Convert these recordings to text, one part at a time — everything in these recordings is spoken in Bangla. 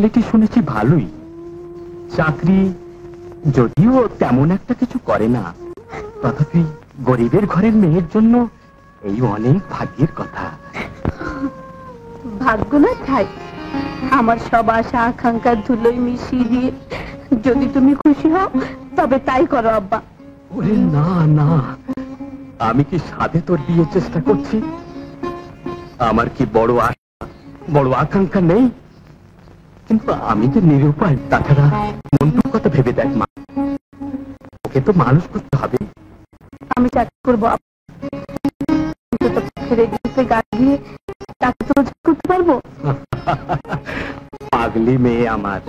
ছেলেটি শুনেছি ভালোই, চাকরি যদিও তেমন একটা কিছু করে না, তথাপি গরিবের ঘরের মেয়ের জন্য এই অনেক ভাগ্যের কথা। ভাগ্য না থাই, আমার সব আশা আকাঙ্ক্ষার ধুলোয় মিশিয়ে দিয়ে যদি তুমি খুশি হও তবে তাই করো আব্বা। ওরে না না, আমি কি সাধে তোর বিয়ের চেষ্টা করছি? আমার কি বড় আশা বড় আকাঙ্ক্ষা নেই? কিন্তু আমি যে নিরুপায়। তাছাড়া মন্টুর কথা ভেবে দেখ মা, ওকে তো মানুষ করতে হবে। আমি চাকরি করবো, গান দিয়ে তাকে তো রোজগার করতে পারবো। পাগলি মেয়ে আমার।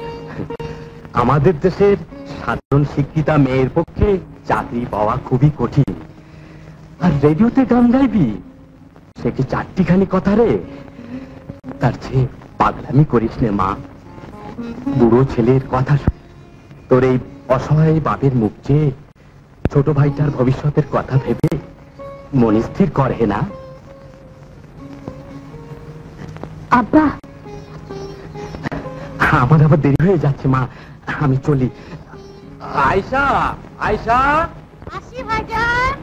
আমাদের দেশের সাধারণ শিক্ষিতা মেয়ের পক্ষে চাকরি পাওয়া খুবই কঠিন। আর রেডিওতে গান গাইবি, সে কি চারটিখানি কথা রে? তার চেয়ে পাগলামি করিস নে মা। বুড়ো ছেলের কথা তোর এই অসহায় বাপের মুখ চেয়ে ছোট ভাইটার ভবিষ্যতের কথা ভেবে মন স্থির করে না। আব্বা, আমার আবার দেরি হয়ে যাচ্ছে মা, আমি চলি। আয়শা, আয়শা। আসি ভাইজান।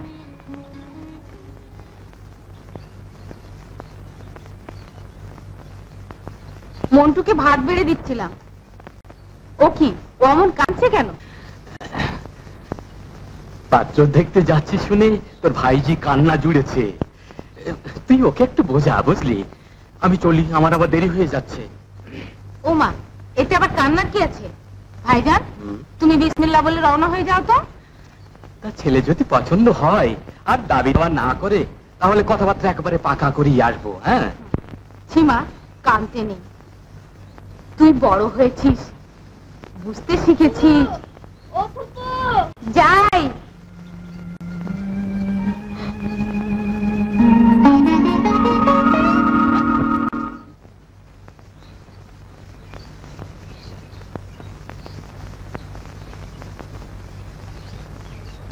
মন্টুকে ভাত বেড়ে দিচ্ছিলাম। ও কি, ও এমন কাঁদছে কেন? পাত্র দেখতে যাচ্ছি শুনে তোর ভাইজি কান্না জুড়েছে। তুই ওকে একটু বোঝা, বুঝলি? আমি চলি, আমার আবার দেরি হয়ে যাচ্ছে। ও মা, এতে আবার কান্নার কি আছে? ভাইজান, তুমি বিসমিল্লাহ বলে রওনা হয়ে যাও তো। তা ছেলে যদি পছন্দ হয় আর দাবি দেওয়া না করে, তাহলে কথাবার্তা একেবারে পাকা করেই আসবো। হ্যাঁ সীমা, কানতে নেই। তুই বড় হয়েছিস, বুঝতে শিখেছিস। যাই।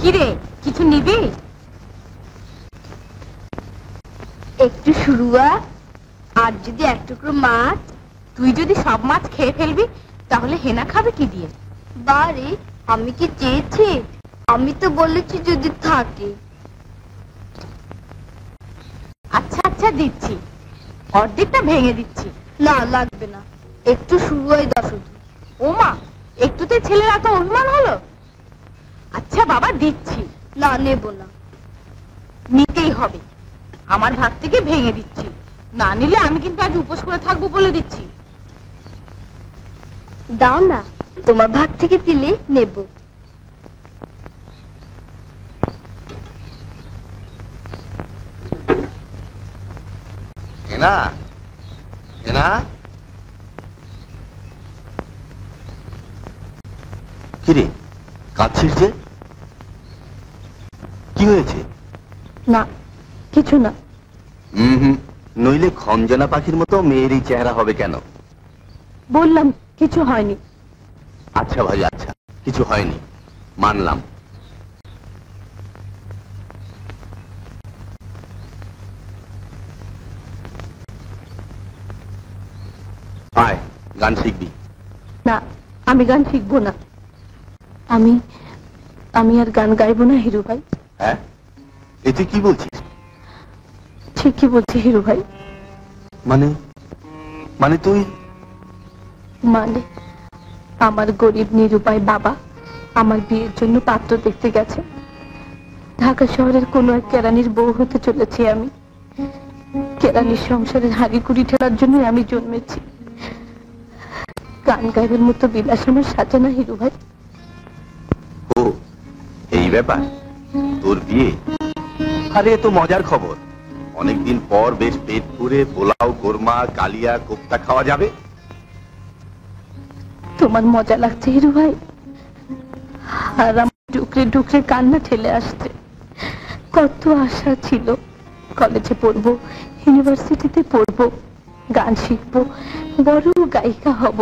কিরে, কিছু নিবি? একটু শুরুয়া, আর যদি এক টুকরো মাছ। তুই যদি সব মাছ খেয়ে ফেলবি তাহলে হেনা খাবে কি দিয়ে? বারে, আমি কি চেয়েছি? আমি তো বলেছি যদি থাকে। আচ্ছা আচ্ছা, দিচ্ছি, অর্ধেকটা ভেঙে দিচ্ছি। না লাগবে না, একটু শুরুয়াই দাও শুধু। ও মা, একটুতে ছেলের এত অভিমান হলো? আচ্ছা বাবা, দিচ্ছি। না, নেব না। নিতেই হবে, আমার ভাত থেকে ভেঙে দিচ্ছি। না নিলে আমি কিন্তু আজ উপোস করে থাকবো বলে দিচ্ছি। দাও না, তোমার ভাত থেকে দিলে নেব। হেনা, হেনা, কিরে কাঁদছিস যে? কি হয়েছে? না, কিছু না। নইলে খঞ্জনা পাখির মতো মেয়েরই চেহারা হবে কেন? বললাম কিছু হয়নি। আচ্ছা ভাই, আচ্ছা, কিছু হয়নি, মানলাম। আয়, গান শিখবি। না, আমি গান শিখবো না। আমি আমি আর গান গাইবো না হিরু ভাই। হ্যাঁ, এতে কি বলছিস? ঠিকই বলছি হিরু ভাই। মানে মানে তুই? মানে আমার গরিব নিরুপায় বাবা আমার বিয়ের জন্য পাত্র দেখতে গেছে। ঢাকা শহরের কোন এক কেরানির বউ হতে চলেছি আমি। কেরানির সংসারের হাড়ি কুড়ি ঠেলার জন্য আমি জন্মেছি। গান গাইবের মতো বিলাস আমার সাজে না হিরু ভাই। ও, এই ব্যাপার, তোর বিয়ে? আরে তো মজার খবর, অনেকদিন পর বেশ পেট পুরে পোলাও, কোরমা, কালিয়া, কোপ্তা খাওয়া যাবে। তোমার মজা লাগছে হিরু ভাই? আর আমার ডুকরে ডুকরে কান্না ঠেলে আসছে। কত আশা ছিল, কলেজে পড়বো, ইউনিভার্সিটিতে পড়বো, গান শিখবো, বড় গায়িকা হব।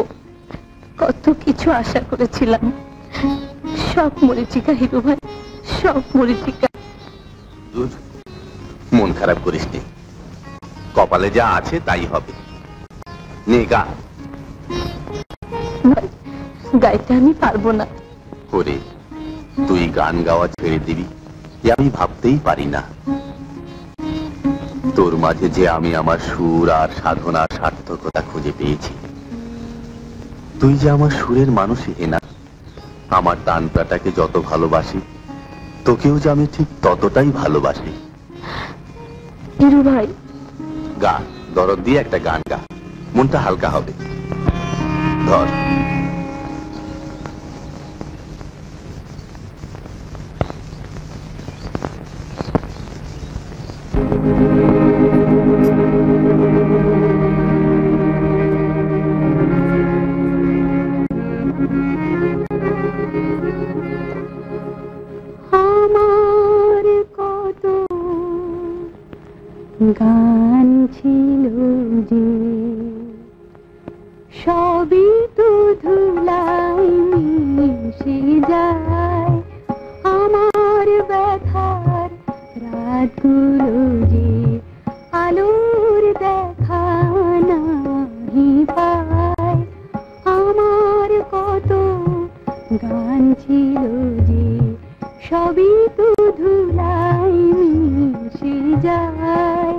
কত কিছু আশা করেছিলাম, সব মরিচিকা হিরু ভাই, সব মরিচিকা। মন খারাপ করিস নি, কপালে যা আছে তাই হবে। নে গা। গাইতে আমি পারবো না। করে তুই গান গাওয়া ছেড়ে দিবি এ আমি ভাবতেই পারি না। তোর মাঝে যে আমি আমার সুর আর সাধনার সার্থকতা খুঁজে পেয়েছি। তুই যে আমার সুরের মানুষই হেনা। আমার তানটাকে যত ভালোবাসি তোকেও যে আমি ঠিক ততটাই ভালোবাসি। হিরু ভাই, গা, দরদ দিয়ে একটা গান গা, মনটা হালকা হবে। ধর। আমার কত গান ছিল যে সবই তো ধুলাই মিশে যায়। আমার ব্যথার রাতগুলো যে আলোর দেখা নাহি পায়। আমার কত গান ছিল যে সবই তো ধুলাই মিশে যায়।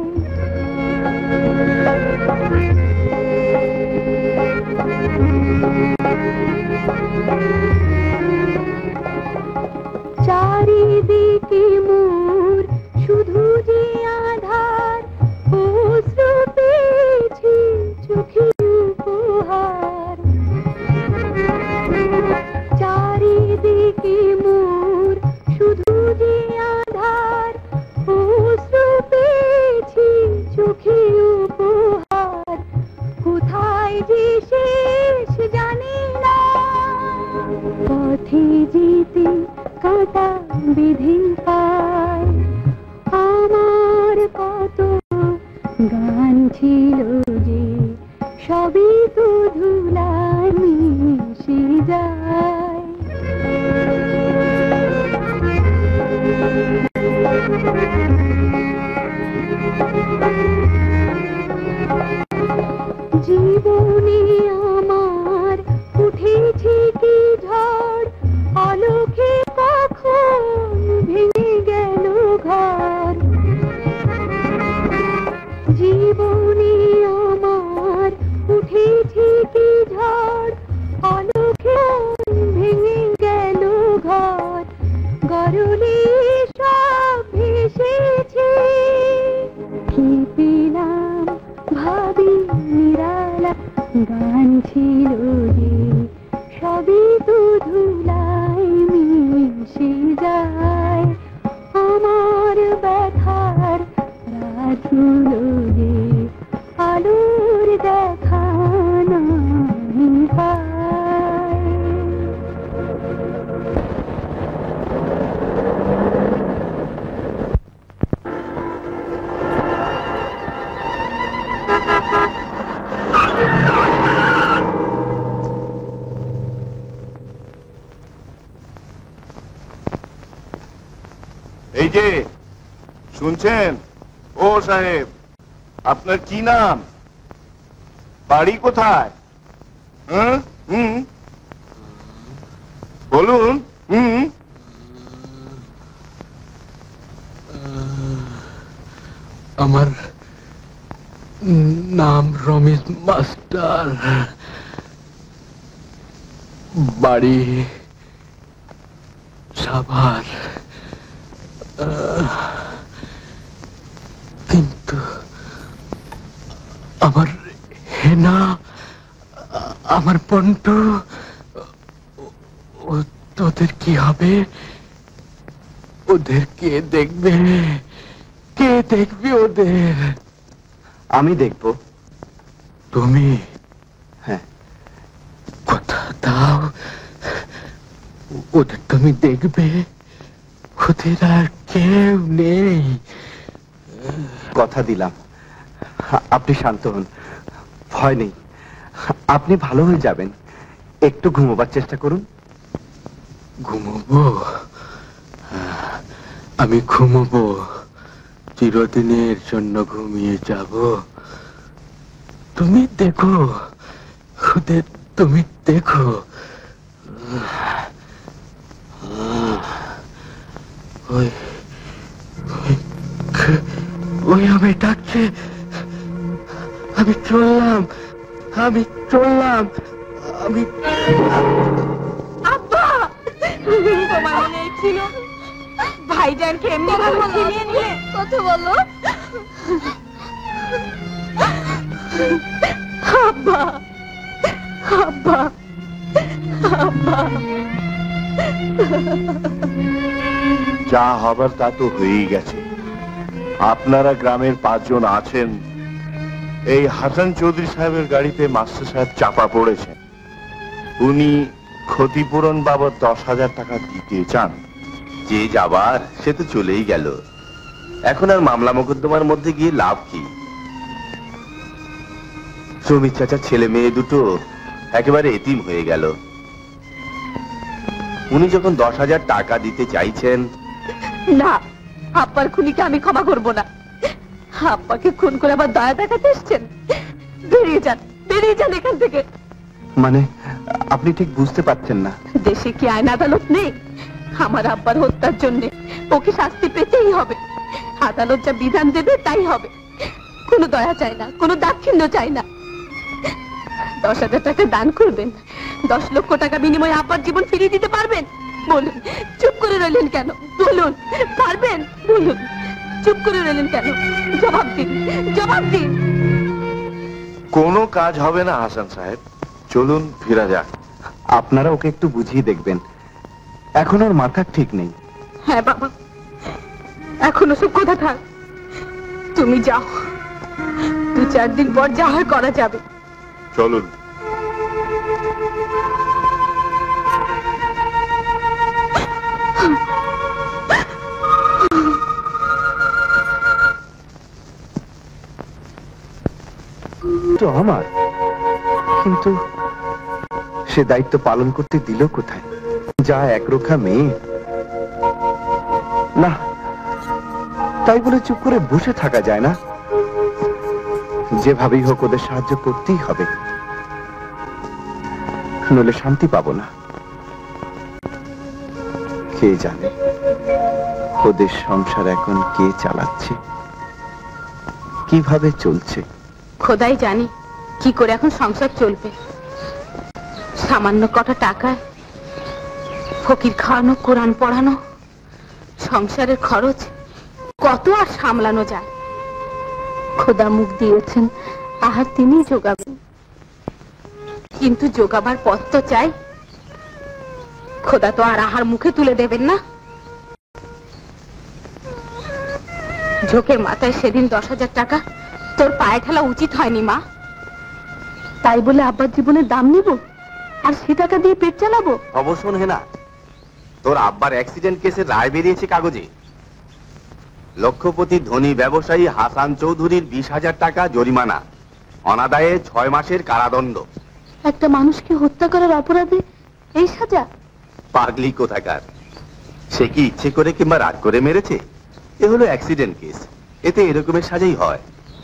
চারিদিকে মোর শুধু যে আধার, অশ্রু পেয়েছি চোখে উপহার। চারিদিকে মোর শুধু যে আধার, অশ্রু পেয়েছি চোখে উপহার। কোথায় যে শেষ জানি না, পথে যেতে কাঁটা বিধি পায়। আমার কত গান ছিল যে সবই তো ধুলাই মিশে যায়। জীবনে আমার উঠেছে কি ঝড়, আলোকে কখন ভেঙে গেল ঘর। জীবনে আমার উঠেছে কি ঝড়, আলোকে ভেঙে গেল ঘর। গরলে সব ভেসেছে, কি পেলাম ভাবি নিরালা। গান ছিল যে সবই তো ধুলাই মিশে যায়। আমার ব্যথার রাতগুলো যে আলোর দেখা নাহি পায়। এই যে শুনছেন, ও সাহেব, আপনার কি নাম, বাড়ি কোথায়? বলুন। আমার নাম রমেশ মাস্টার, বাড়ি সাভার। কিন্তু আমার হেনা, আমার পন্টু, তোদের কি হবে? ওদের কে দেখবে? কে দেখবে ওদের? আমি দেখব। তুমি? হ্যাঁ। কথা দাও, ওদের তুমি দেখবে? ওদের আর কেউ নেই। কথা দিলাম। আপনি শান্ত হন, ভয় নেই, আপনি ভালো হয়ে যাবেন। একটু ঘুমোবার চেষ্টা করুন। ঘুমোবো? আমি ঘুমোবো, চিরদিনের জন্য ঘুমিয়ে যাব। তুমি দেখো ওদের, তুমি দেখো ওই ওই ওই আমায় ডাকছে। আমি চললাম, আমি চললাম, আমি আব্বা তোমার মনে ছিল ভাইজানকে এমনি ভাবে ছিনিয়ে নিলে? কথা বলো আব্বা, আব্বা, আব্বা। যা হবার তা তো হয়েই গেছে। আপনারা গ্রামের 5 জন আছেন, এই হাসান চৌধুরী সাহেবের গাড়িতে মাস্টার সাহেব চাপা পড়েছেন। উনি ক্ষতিপূরণ বাবদ 10,000 টাকা দিতে চান। যে যাবার সে তো চলেই গেল, এখন আর মামলা মোকদ্দমার মধ্যে গিয়ে লাভ কি? সুমিত চাচার ছেলে মেয়ে দুটো একেবারে এতিম হয়ে গেল। উনি যখন 10,000 টাকা দিতে চাইছেন, না, আব্বার খুনিকে আমি ক্ষমা করব না। আব্বাকে খুন করে আবার দয়া দেখাতে এসছেন? বেরিয়ে যান, বেরিয়ে যান এখান থেকে। মানে আপনি ঠিক বুঝতে পারছেন না। দেশে কি আইন আদালত নেই? আমার আব্বার হত্যার জন্য ওকে শাস্তি পেতেই হবে। আদালত যা বিধান দেবে তাই হবে। কোনো দয়া চাই না, কোনো দাক্ষিণ্য চাই না। 10,000 টাকা দান করবেন, 10 লক্ষ টাকা বিনিময়ে আব্বার জীবন ফিরিয়ে দিতে পারবেন? বলুন, চুপ করে রইলেন কেন? বলুন, পারবেন? বলুন, চুপ করে রইলেন কেন? জবাব দিন, জবাব দিন। কোনো কাজ হবে না হাসান সাহেব, চলুন ফিরা যাক। আপনারা ওকে একটু বুঝিয়ে দেখবেন, এখন ওর মাথা ঠিক নেই। হ্যাঁ বাবা, এখন ওসব কথা থাক। তুমি যাও, 2-4 দিন পর যা হয় করা যাবে। চলুন। তো আমার, কিন্তু সে দায়িত্ব পালন করতে দিল কোথায়? যা একরোখা মেয়ে। না, তাই বলে চুপ করে বসে থাকা যায় না। যেভাবেই হোক ওদের সাহায্য করতেই হবে, নইলে শান্তি পাবো না। কে জানে ওদের সংসার এখন কে চালাচ্ছে, কিভাবে চলছে। খোদাই জানি কি করে এখন সংসার চলবে। সামান্য কটা টাকায় ফকির খাওয়ানো, কোরআন পড়ানো, সংসারের খরচ কত আর সামলানো যায়? খোদা মুখ দিয়েছেন, আহার তিনি যোগাবেন, কিন্তু যোগাবার পথ তো চাই। খোদা তো আর আহার মুখে তুলে দেবেন না। ঝোঁকের মাথায় সেদিন 10,000 টাকা তোর পায়ে ঠেলা উচিত হয়নি মা। তাই বলে আব্বার জীবনের দাম নিব আর সে টাকা দিয়ে পেট চালাবো? অবশ্যই হে না, তোর আব্বার অ্যাক্সিডেন্ট কেসের রায় বেরিয়েছে কাগজে। লক্ষপতি ধনী ব্যবসায়ী হাসান চৌধুরীর 20,000 টাকা জরিমানা, অনাদায়ে 6 মাসের কারাদণ্ড। একটা মানুষকে হত্যা করার অপরাধে এই সাজা? পাগলি কোথাকার, সে কি ইচ্ছে করে কিংবা রাগ করে মেরেছে? এ হলো অ্যাক্সিডেন্ট কেস, এতে এরকমের সাজাই হয়।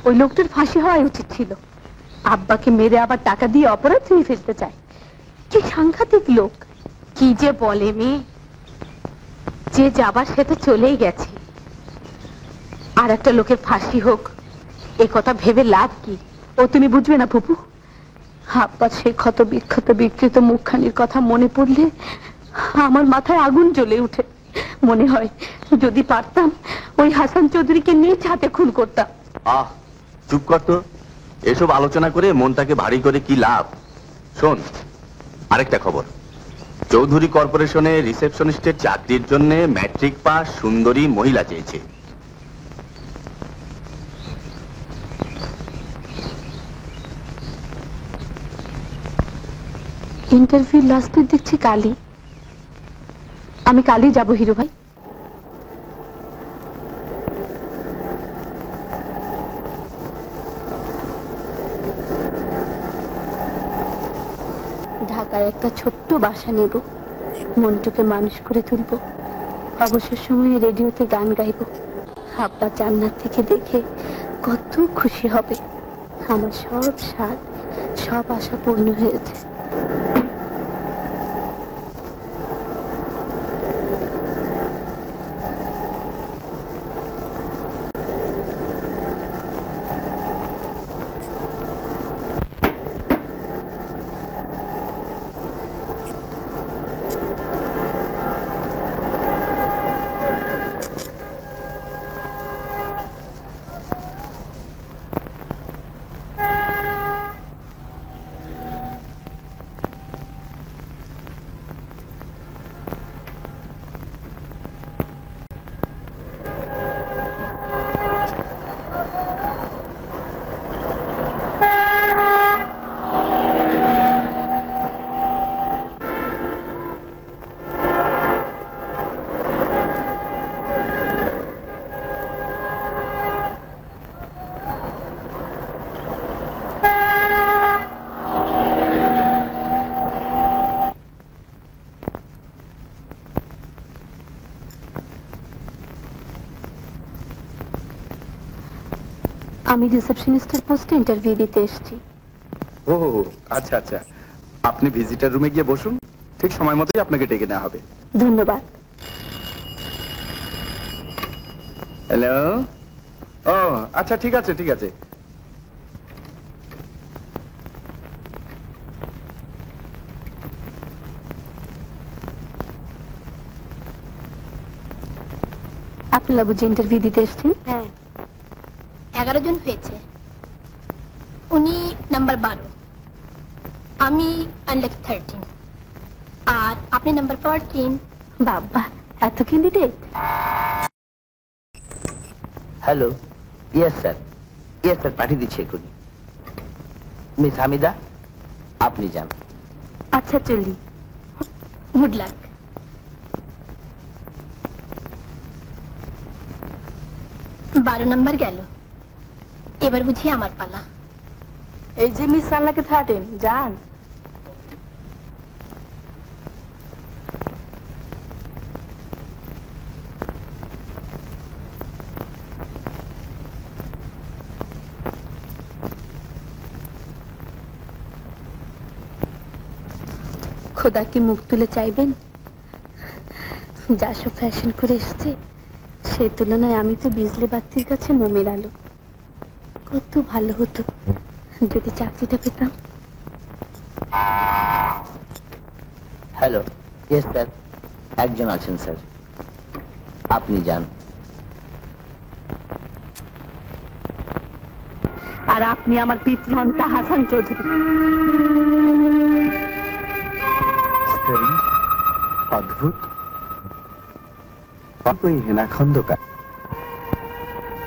ওই লোকটার ফাঁসি হওয়াই উচিত ছিল। আব্বাকে মেরে আবার টাকা দিয়ে অপরাধ ধুয়ে ফেলতে চায়। কি সাংঘাতিক লোক! কি যে বলে মেয়ে, যে যাবার সে তো চলেই গেছে। আর একটা লোকের ফাঁসি হোক, এ কথা ভেবে লাভ কি? ও তুমি বুঝবে না ফুপু। আব্বার সেই ক্ষত বিক্ষত বিকৃত মুখখানির কথা মনে পড়লে আমার মাথায় আগুন জ্বলে উঠে। মনে হয় যদি পারতাম ওই হাসান চৌধুরীকে নিজ হাতে খুন করতাম। আহ, চুপ কর তো। এসব আলোচনা করে মনটাকে ভারী করে কি লাভ? শোন, আরেকটা খবর। চৌধুরী কর্পোরেশনে রিসেপশনিস্টের চাকরির জন্য ম্যাট্রিক পাস সুন্দরী মহিলা চেয়েছে। ইন্টারভিউ লাস্ট ডেট দেখছি কালই। আমি কালই যাব হিরো ভাই। ঢাকায় একটা ছোট্ট বাসা নেব, মনটুকে মানুষ করে তুলব, অবসর সময়ে রেডিওতে গান গাইব। আব্বা জান্নাত থেকে দেখে কত খুশি হবে। আমার সব স্বাদ, সব আশা পূর্ণ হয়েছে। আমি রিসেপশনিস্টের পোস্টে ইন্টারভিউ দিতে এসেছি। ও আচ্ছা আচ্ছা, আপনি ভিজিটার রুমে গিয়ে বসুন, ঠিক সময় মতোই আপনাকে ডেকে নেওয়া হবে। ধন্যবাদ। হ্যালো। ও আচ্ছা, ঠিক আছে ঠিক আছে। আপনারা বুঝি ইন্টারভিউ দিতে এসেছেন? হ্যাঁ, 11 জন হয়েছে। উনি নাম্বার 12, আমি আনলাকি 13, আর আপনি নাম্বার 14। বাবা, এত candidate! Hello, yes sir, yes sir, পাঠিয়ে দিচ্ছি এক্ষুনি। মিস হামিদা, আপনি যান। আচ্ছা, চলি। Good luck. বারো নাম্বার গেল, এবার বুঝি আমার পালা। এই যে মিস আল্লাহকে 13, যান। খোদা কি মুখ তুলে চাইবেন? যা সব ফ্যাশন করে এসছে, সে তুলনায় আমি তো বিজলি বাতির কাছে মোমের আলো। কত ভালো হতো যদি চাকরিটা পেতাম। হ্যালো, ইয়েস স্যার, একজন আছেন স্যার, আপনি যান। আর আপনি আমার পিতৃহন্তা হাসান চৌধুরী। অদ্ভুত। ওই হেনা খন্দকার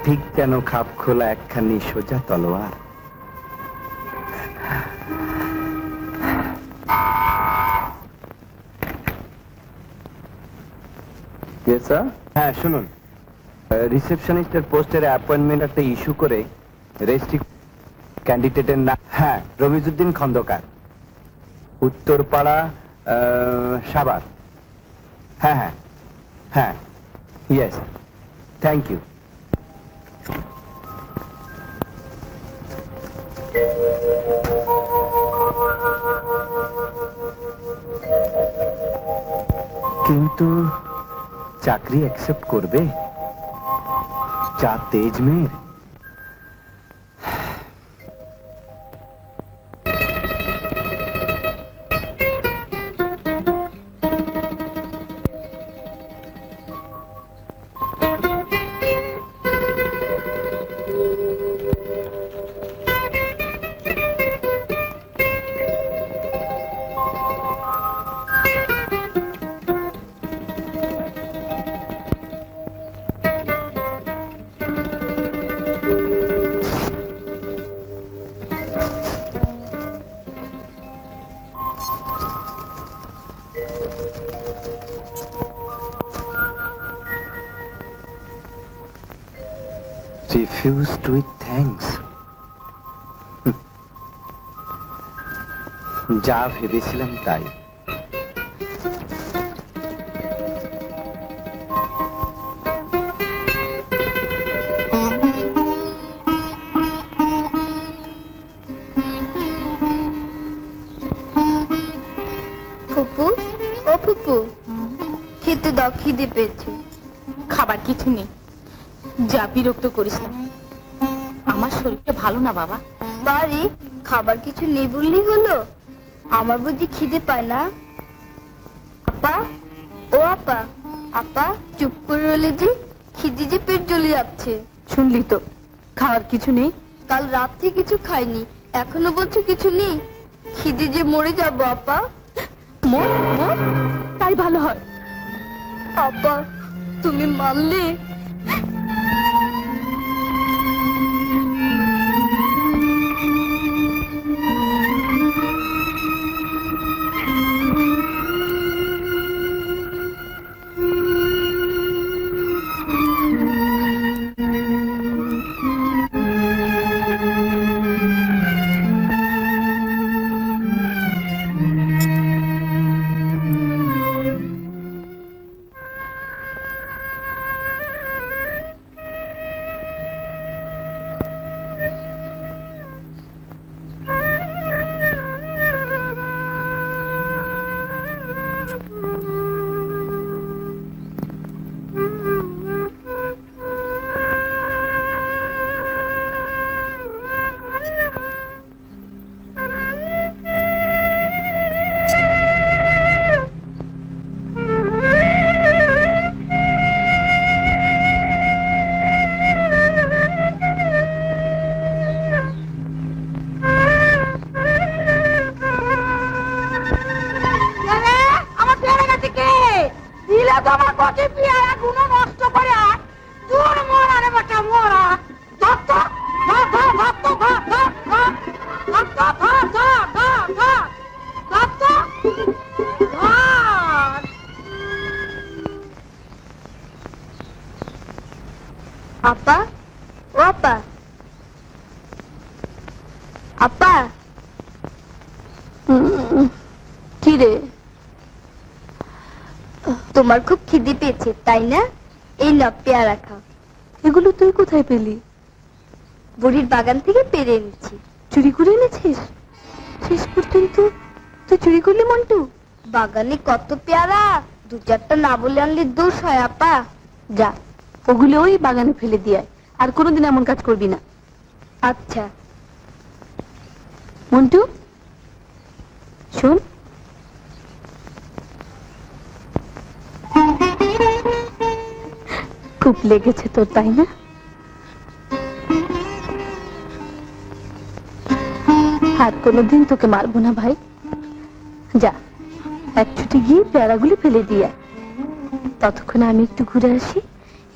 ঠিক যেন খাপ খোলা একখানি সোজা তলোয়ার। হ্যাঁ শুনুন, রিসেপশনিস্টের পোস্টের অ্যাপয়েন্টমেন্ট একটা ইস্যু করে রেস্ট্রিক্ট ক্যান্ডিডেটের নাম। হ্যাঁ, রমিজউদ্দিন খন্দকার, উত্তরপাড়া, সাভার। হ্যাঁ হ্যাঁ হ্যাঁ, ইয়েস, থ্যাংক ইউ। কিন্তু চাকরি অ্যাকসেপ্ট করবে? যা তেজ মেয়ের। Refused with thanks. যা ভেবেছিলাম তাই। ফুপু, ও ফুপু, খেতে দাও, খিদে পেয়েছে। খাবার কিছু নেই, যা বিরক্ত করিস না। আমার শরীরটা ভালো না বাবা। বাড়ি খাবার কিছু নেই বললেই হলো? আমার বুঝি খিদে পায় না? আপা, ও আপা, আপা চুপ করে রইলে যে, খিদে যে পেট জ্বলে যাচ্ছে। শুনলি তো, খাওয়ার কিছু নেই। কাল রাত্রে কিছু খাইনি, এখনো বলছো কিছু নেই। খিদে যে মরে যাবো আপা। মোর মোর, তাই ভালো হয়। আপা তুমি মানলে? তোমার কটি পেয়ারা গুলো নষ্ট করে তোর মরা রে বেটা মরা ধরতো আপা ও আপা আপা কি রে তোমার খুব খিদে পেয়েছে তাই না? এই না পেয়ারা খাও। এগুলো তুই কোথায় পেলি? বুড়ির বাগান থেকে পেরে এনেছি। চুরি করে এনেছিস? শেষ পর্যন্ত তুই চুরি করলি মন্টু? বাগানে কত পেয়ারা, দু চারটা না বলে আনলে দোষ হয় আপা। যা ওগুলো ওই বাগানে ফেলে দিয়ে আর কোনোদিন এমন কাজ করবি না। আচ্ছা। মন্টু শোন, খুব লেগেছে তোর তাই না? আর কোনোদিন তোকে মারবো না ভাই। যা এক ছুটি গিয়ে পেয়ারাগুলি ফেলে দিয়ে ততক্ষণে আমি একটু ঘুরে আসি,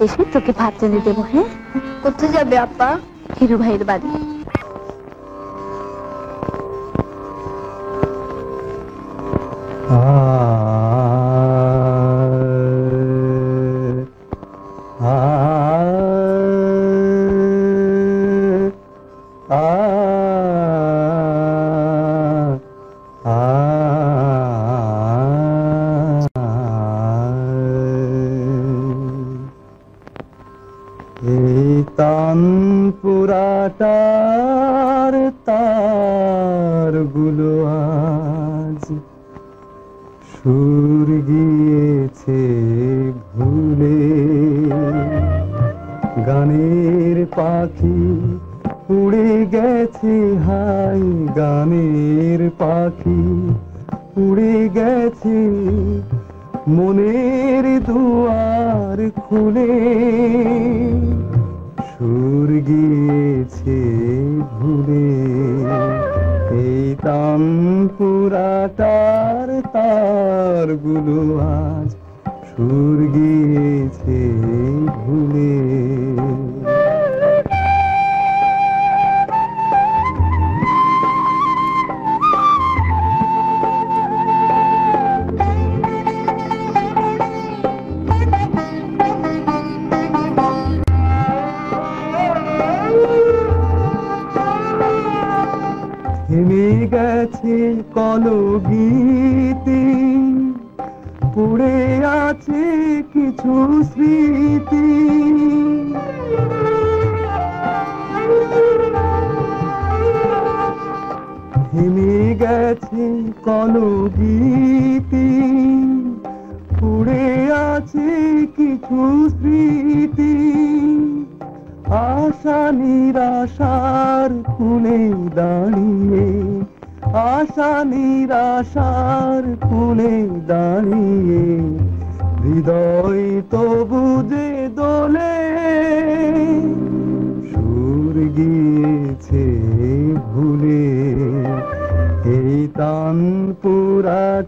এসে তোকে ভাত এনে দেবো। হ্যাঁ? কোথায় যাবে আপা? হিরু ভাইয়ের বাড়ি। পুরাটার তার গুলো আজ সুর গিয়েছে ভুলে, গানের পাখি উড়ে গেছে হাই, গানের পাখি উড়ে গেছে মনের দুয়ার খুলে, সুর গিয়েছে ভুলে। এই তানপুরাটার তার গুলো আজ সুর গিয়েছে ভুলে। থেমে গেছে কলগীতি, পড়ে আছে কিছু স্মৃতি, থেমে গেছে কলগীতি, পড়ে আছে কিছু স্মৃতি, আশা নিরাশার কোণে দাঁড়িয়ে, আশা নিরাশার কোণে দাঁড়িয়ে, হৃদয় তবু যে দোলে, সুর গিয়েছে ভুলে। এই তানপুরাটার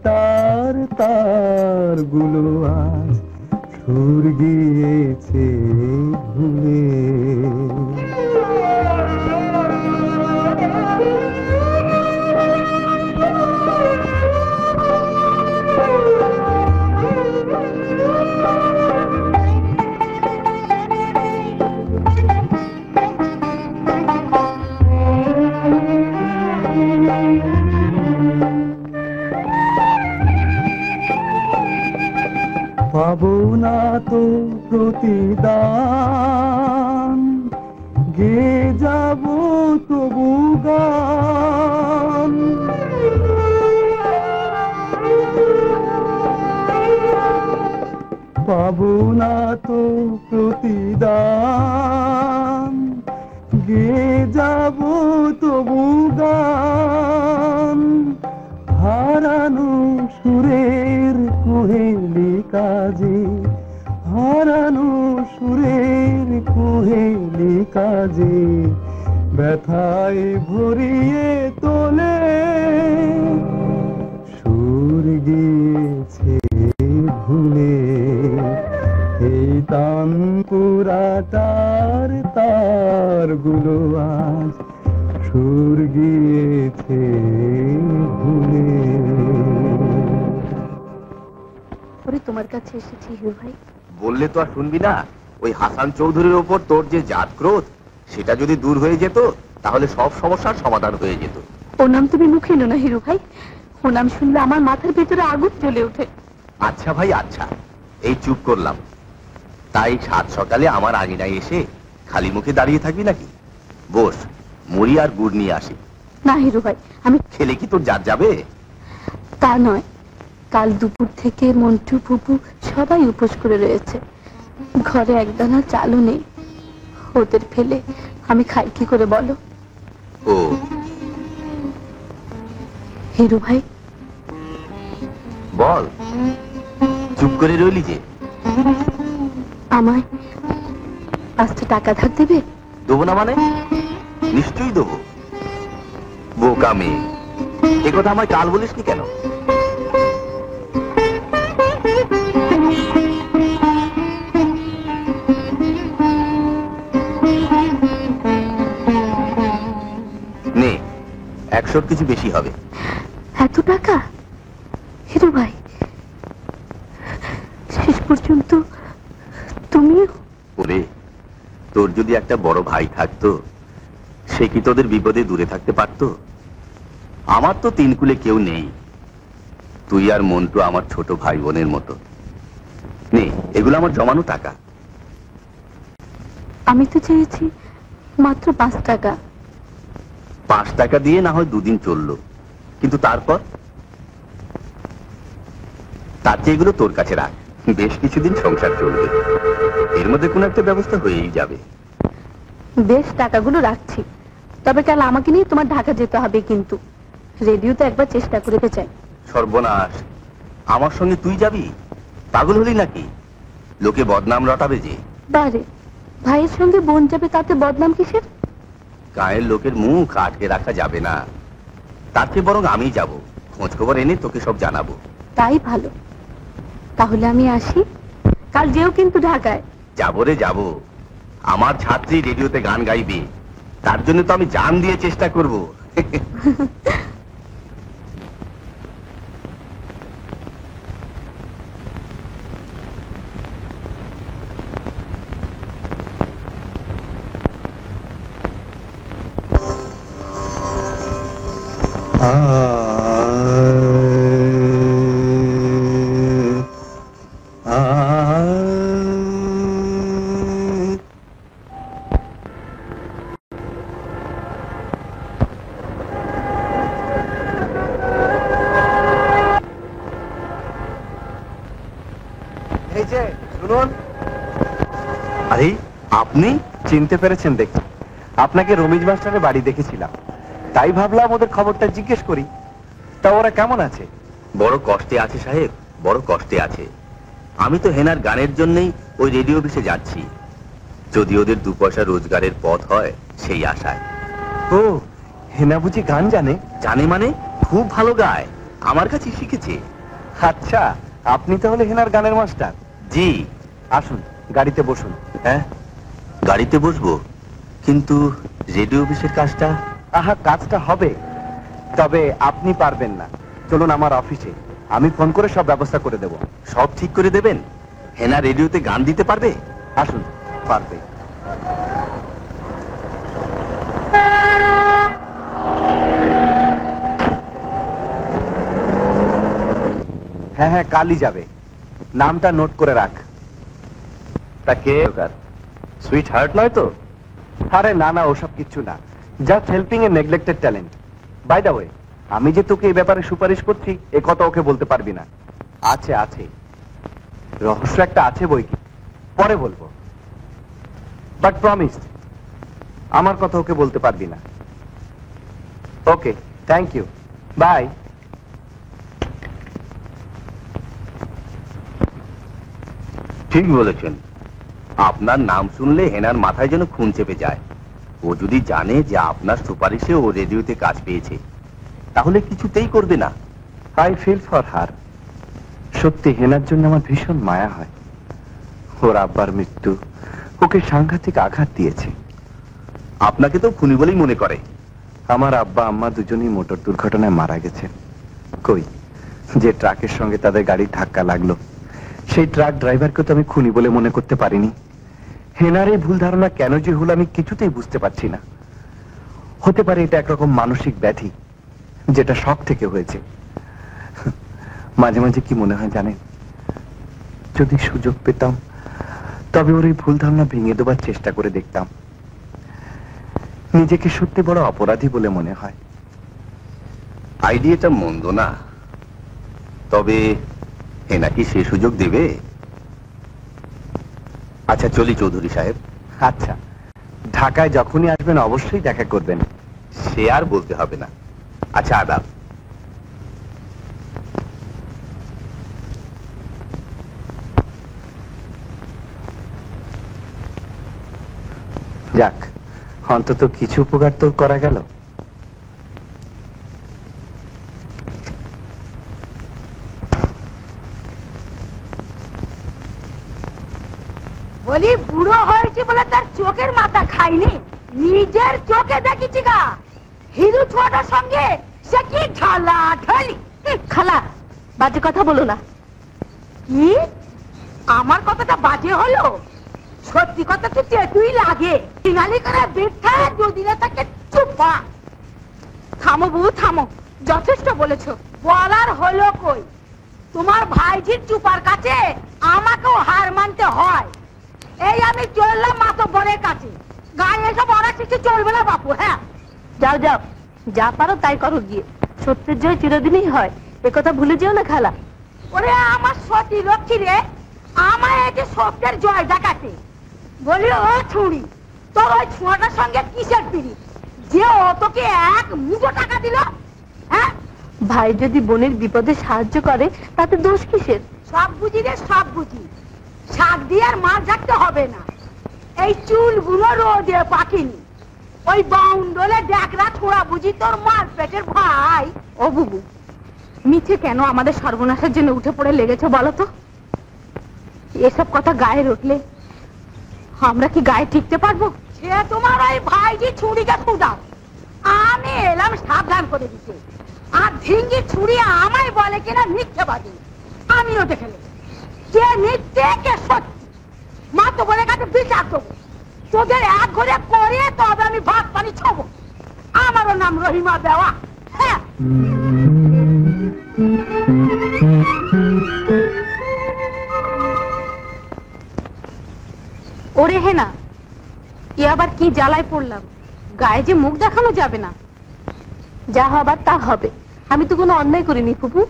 তার গুলো আজ সুর গিয়েছে ভুলে। পাবো না তো প্রতিদান, গে যাব তবু গান, পাবো না তো প্রতিদান, গে যাব তবু গান, হারানো সুরের কোহেলি কাজে, হারানো সুরের কোহেলি কাজে, ব্যথায় ভরিয়ে তোলে, সুর গিয়েছে ভুলে। এই তানপুরাটার তারগুলো আজ সুর গিয়েছে ভুলে। ওরে তোমার কাছে এসেছি হিরু ভাই। বললে তো আর শুনবি না। ওই হাসান চৌধুরীর ওপর তোর যে জাত ক্রোধ, সেটা যদি দূর হয়ে যেত তাহলে সব সমস্যার সমাধান হয়ে যেত। ও নাম তুমি মুখে এনো না হিরু ভাই। ও নাম শুনলে আমার মাথার ভেতরে আগুন জ্বলে ওঠে। আচ্ছা ভাই আচ্ছা, এই চুপ করলাম। তাই সাত সকালে আমার আঙিনায় এসে খালি মুখে দাঁড়িয়ে থাকবি নাকি? বস, মুড়ি আর গুড় নিয়ে আসি। না হিরু ভাই, আমি খেলে কি তোর জাত যাবে? তা নয়, কাল দুপুর থেকে মন্টু ফুপু সবাই উপোস করে রয়েছে। ঘরে একদানা চালও নেই। ওদের ফেলে আমি খাই কি করে বলো? ও হিরু ভাই, বল, চুপ করে রইলি যে? আমায় 5টা টাকা ধার দেবে? দেবো না মানে? নিশ্চয়ই দেবো। বোকা মেয়ে, এ কথা আমায় কাল বলিসনি কেন? নে, 100 কিছু বেশি হবে। এত টাকা? হিরু ভাই, শেষ পর্যন্ত তুমিও? ওরে, তোর যদি একটা বড় ভাই থাকতো, সে কি তোদের বিপদে দূরে থাকতে পারতো? আমার তো 3 কুলে কেউ নেই। তুই আর মন্টু আমার ছোট ভাই বোনের মতো। নে, এগুলো আমার জমানো টাকা। আমি তো চেয়েছি মাত্র 5 টাকা। 5 টাকা দিয়ে না হয় 2 দিন চললো, কিন্তু তারপর? তার চেয়ে এগুলো তোর কাছে রাখ, বেশ কিছুদিন সংসার চলবে। এর মধ্যে কোনো একটা ব্যবস্থা হয়েই যাবে। বেশ, টাকাগুলো রাখছি। তবে কাল আমাকে নিয়ে তোমার ঢাকা যেতে হবে কিন্তু। রেডিওতে একবার চেষ্টা করতে চাই। সর্বনাশ, আমার সঙ্গে তুই যাবি? পাগল হলি নাকি? লোকে বদনাম রটাবে যে। বারে, ভাইয়ের সঙ্গে বোন যাবে, তাতে বদনাম কিসের? গায়ের লোকের মুখ আটকে রাখা যাবে না। তার চেয়ে বরং আমি যাব, খোঁজ খবর এনে তোকে সব জানাবো। তাই ভালো। তাহলে আমি আসি। কাল যেও কিন্তু ঢাকায়। যাবো রে যাবো। আমার ছাত্রী রেডিওতে গান গাইবে, তার জন্য তো আমি জান দিয়ে চেষ্টা করব। শুনুন। আরে আপনি? চিনতে পেরেছেন দেখি। আপনাকে রমিজ মাস্টারের বাড়ি দেখেছিলাম, তাই ভাবলাম ওদের খবরটা জিজ্ঞেস করি। তা ওরা কেমন আছে? বড় কষ্টে আছে সাহেব, বড় কষ্টে আছে। আমি তো হেনার গানের জন্যই ওই রেডিও অফিসে যাচ্ছি, যদি ওদের 2 পয়সা রোজগারের পথ হয় সেই আশায়। ও, হেনা বুঝি গান জানে? জানে মানে? খুব ভালো গায়, আমার কাছে শিখেছে। আচ্ছা, আপনি তাহলে হেনার গানের মাস্টার? জি। আসুন, গাড়িতে বসুন। হ্যাঁ, গাড়িতে বসবো, কিন্তু রেডিও অফিসের কাজটা? আহা, কাজটা হবে, তবে আপনি পারবেন না। চলুন আমার অফিসে, আমি ফোন করে সব ব্যবস্থা করে দেব। সব ঠিক করে দেবেন? হেনা রেডিওতে গান দিতে পারবে? আসুন, পারবে। হ্যাঁ হ্যাঁ, কালই যাবে। নামটা নোট করে রাখ। তা কে? সুইট হার্ট নয় তো? আরে না না, ওসব কিচ্ছু না, just helping a neglected talent. By the way, আমি যে তোকে এই ব্যাপারে সুপারিশ করছি এ কথা ওকে বলতে পারবি না। আছে আছে, রহস্য একটা আছে বই কি, পরে বলবো। বাট প্রমিস, আমার কথা ওকে বলতে পারবি না। ওকে, থ্যাংক ইউ, বাই। ঠিক বলেছেন। আপনার নাম শুনলে হেনার মাথায় যেন খুন চেপে যায়। ও যদি জানে যে আপনার সুপারিশে ও রেডিওতে কাজ পেয়েছে, তাহলে কিছুতেই করবে না। I feel for her. সত্যি হেনার জন্য আমার ভীষণ মায়া হয়। ওর আব্বার মৃত্যু ওকে সাংঘাতিক আঘাত দিয়েছে। আপনাকে তো খুনি বলেই মনে করে। আমার আব্বা আম্মা দুজনেই মোটর দুর্ঘটনায় মারা গেছেন। কই, যে ট্রাকের সঙ্গে তাদের গাড়ির ধাক্কা লাগলো সেই ট্রাক ড্রাইভারকে তো আমি খুনি বলে মনে করতে পারিনি। হেনার এই ভুল ধারণা কেন যে হলো আমি কিছুতেই বুঝতে পারছি না। হতে পারে এটা একরকম মানসিক ব্যাধি, যেটা শখ থেকে হয়েছে। মাঝে মাঝে কি মনে হয় জানেন, যদি সুযোগ পেতাম তবে ওর এই ভুল ধারণা ভেঙে দেবার চেষ্টা করে দেখতাম। নিজেকে সত্যি বড় অপরাধী বলে মনে হয়। আইডিয়াটা মন্দ না, তবে হেনা কি সে সুযোগ দেবে? আচ্ছা চলি চৌধুরী সাহেব। আচ্ছা, ঢাকায় যখনই আসবেন অবশ্যই দেখা করবেন। সে আর বলতে হবে না। আচ্ছা আদাব। যাক, অন্তত কিছু উপকার তো করা গেল। বলি বুড়ো হয়েছে বলে তার চোখের মাথা খাইনি, নিজের চোখে দেখেছি গা। হিরু ছোটার সঙ্গে সে কি ঢালা ঢালি। খালা, বাজে কথা বলো না। কি আমার কথাটা বাজে হলো? সত্যি কথা তো তেতুই লাগে। সিঙ্গালি করে বেঠা যদি না থাকে চুপা। থামো বউ থামো, যথেষ্ট বলেছো। বলার হলো কই, তোমার ভাইজির চুপার কাছে আমাকেও হার মানতে হয়। এই আমি চললাম মাতব্বরের কাছে। গায়ে এসব অনেক কিছু চলবে না বাপু। হ্যাঁ যাও যাও, যা পারো তাই করো গিয়ে। সত্যের জয় চিরদিনই হয়, এ কথা ভুলে যেও না খালা। ওরে আমার সতী লক্ষ্মী রে, আমায় এই যে সত্যের জয় দেখাতে বলি। ও ছুড়ি, তোর ওই ছোঁয়াটার সঙ্গে কিসের পিড়ি যে ও তোকে এক মুঠো টাকা দিল? হ্যাঁ, ভাই যদি বোনের বিপদে সাহায্য করে তাতে দোষ কিসের? সব বুঝি রে, সব বুঝি। শাক দিয়ে আর মাছ রাখতে হবে না। এই চুলগুলো রোদে পাকিনি, ওই বাউন্ডলে ড্যাকরা ছোড়া বুঝি তোর মার পেটের ভাই। ও বুবু, মিছে কেন আমাদের সর্বনাশের জন্য উঠে পড়ে লেগেছে বলো তো? এসব কথা গায়ে উঠলে আমরা কি গায়ে টিকতে পারবো? সে তোমার ওই ভাইজি ছুরিকে ফুদাও, আমি এলাম সাবধান করে দিতে। আর ঢিঙ্গি ছুরি আমায় বলে কিনা মিথ্যেবাদী। আমিও দেখে নেব কে মিথ্যে কে সত্যি। মা তো বলে কাছে বিচার দেবো। তোদের এক ঘরে করে তবে আমি ভাত পানি ছবো। আমারও নাম রহিমা দেওয়া। হ্যাঁ, ওরে হেনা, এ আবার কি জ্বালায় পড়লাম। গায়ে যে মুখ দেখানো যাবে না। যা হবার তা হবে, আমি তো কোনো অন্যায় করিনি ফুপু।